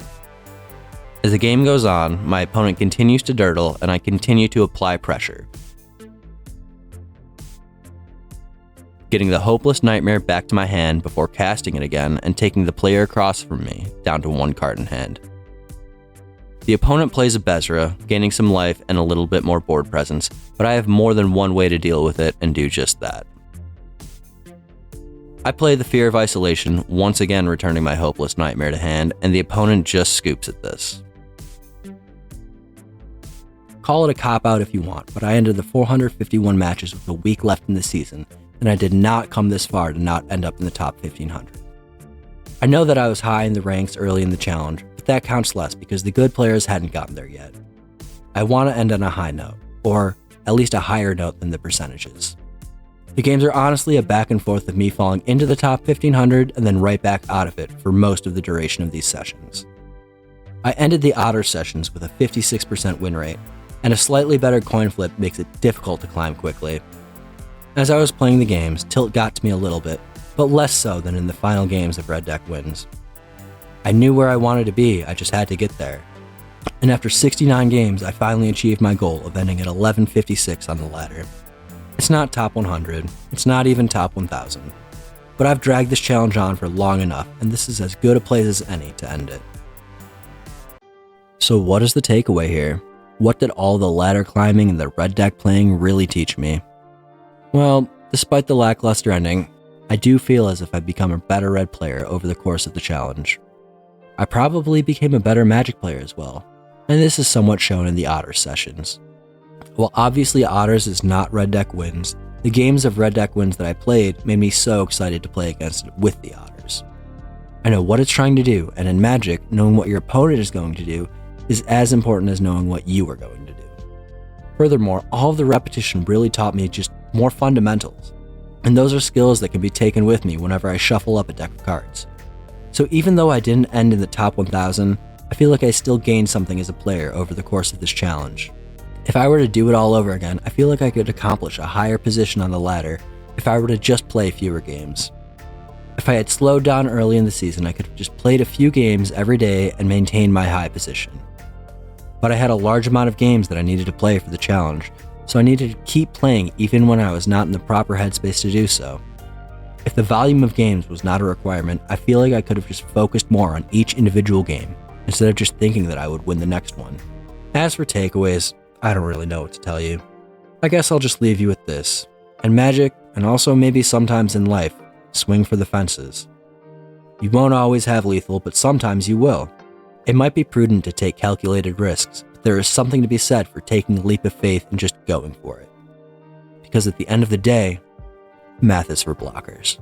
As the game goes on, my opponent continues to dirtle and I continue to apply pressure, getting the Hopeless Nightmare back to my hand before casting it again and taking the player across from me down to 1 card in hand. The opponent plays a Bezra, gaining some life and a little bit more board presence, but I have more than one way to deal with it and do just that. I play the Fear of Isolation, once again returning my Hopeless Nightmare to hand, and the opponent just scoops at this. Call it a cop-out if you want, but I ended the 451 matches with a week left in the season, and I did not come this far to not end up in the top 1500. I know that I was high in the ranks early in the challenge, but that counts less because the good players hadn't gotten there yet. I want to end on a high note, or at least a higher note than the percentages. The games are honestly a back and forth of me falling into the top 1500 and then right back out of it for most of the duration of these sessions. I ended the Otter sessions with a 56% win rate, and a slightly better coin flip makes it difficult to climb quickly. As I was playing the games, tilt got to me a little bit, but less so than in the final games of Red Deck Wins. I knew where I wanted to be, I just had to get there. And after 69 games, I finally achieved my goal of ending at 1156 on the ladder. It's not top 100, it's not even top 1000, but I've dragged this challenge on for long enough, and this is as good a place as any to end it. So what is the takeaway here? What did all the ladder climbing and the red deck playing really teach me? Well, despite the lackluster ending, I do feel as if I've become a better red player over the course of the challenge. I probably became a better Magic player as well, and this is somewhat shown in the Otters sessions. While obviously Otters is not Red Deck Wins, the games of Red Deck Wins that I played made me so excited to play against it with the Otters. I know what it's trying to do, and in Magic, knowing what your opponent is going to do is as important as knowing what you are going to do. Furthermore, all of the repetition really taught me just more fundamentals, and those are skills that can be taken with me whenever I shuffle up a deck of cards. So even though I didn't end in the top 1000, I feel like I still gained something as a player over the course of this challenge. If I were to do it all over again, I feel like I could accomplish a higher position on the ladder if I were to just play fewer games. If I had slowed down early in the season, I could have just played a few games every day and maintained my high position. But I had a large amount of games that I needed to play for the challenge, so I needed to keep playing even when I was not in the proper headspace to do so. If the volume of games was not a requirement, I feel like I could have just focused more on each individual game, instead of just thinking that I would win the next one. As for takeaways, I don't really know what to tell you. I guess I'll just leave you with this. In Magic, and also maybe sometimes in life, swing for the fences. You won't always have lethal, but sometimes you will. It might be prudent to take calculated risks, but there is something to be said for taking a leap of faith and just going for it. Because at the end of the day, math is for blockers.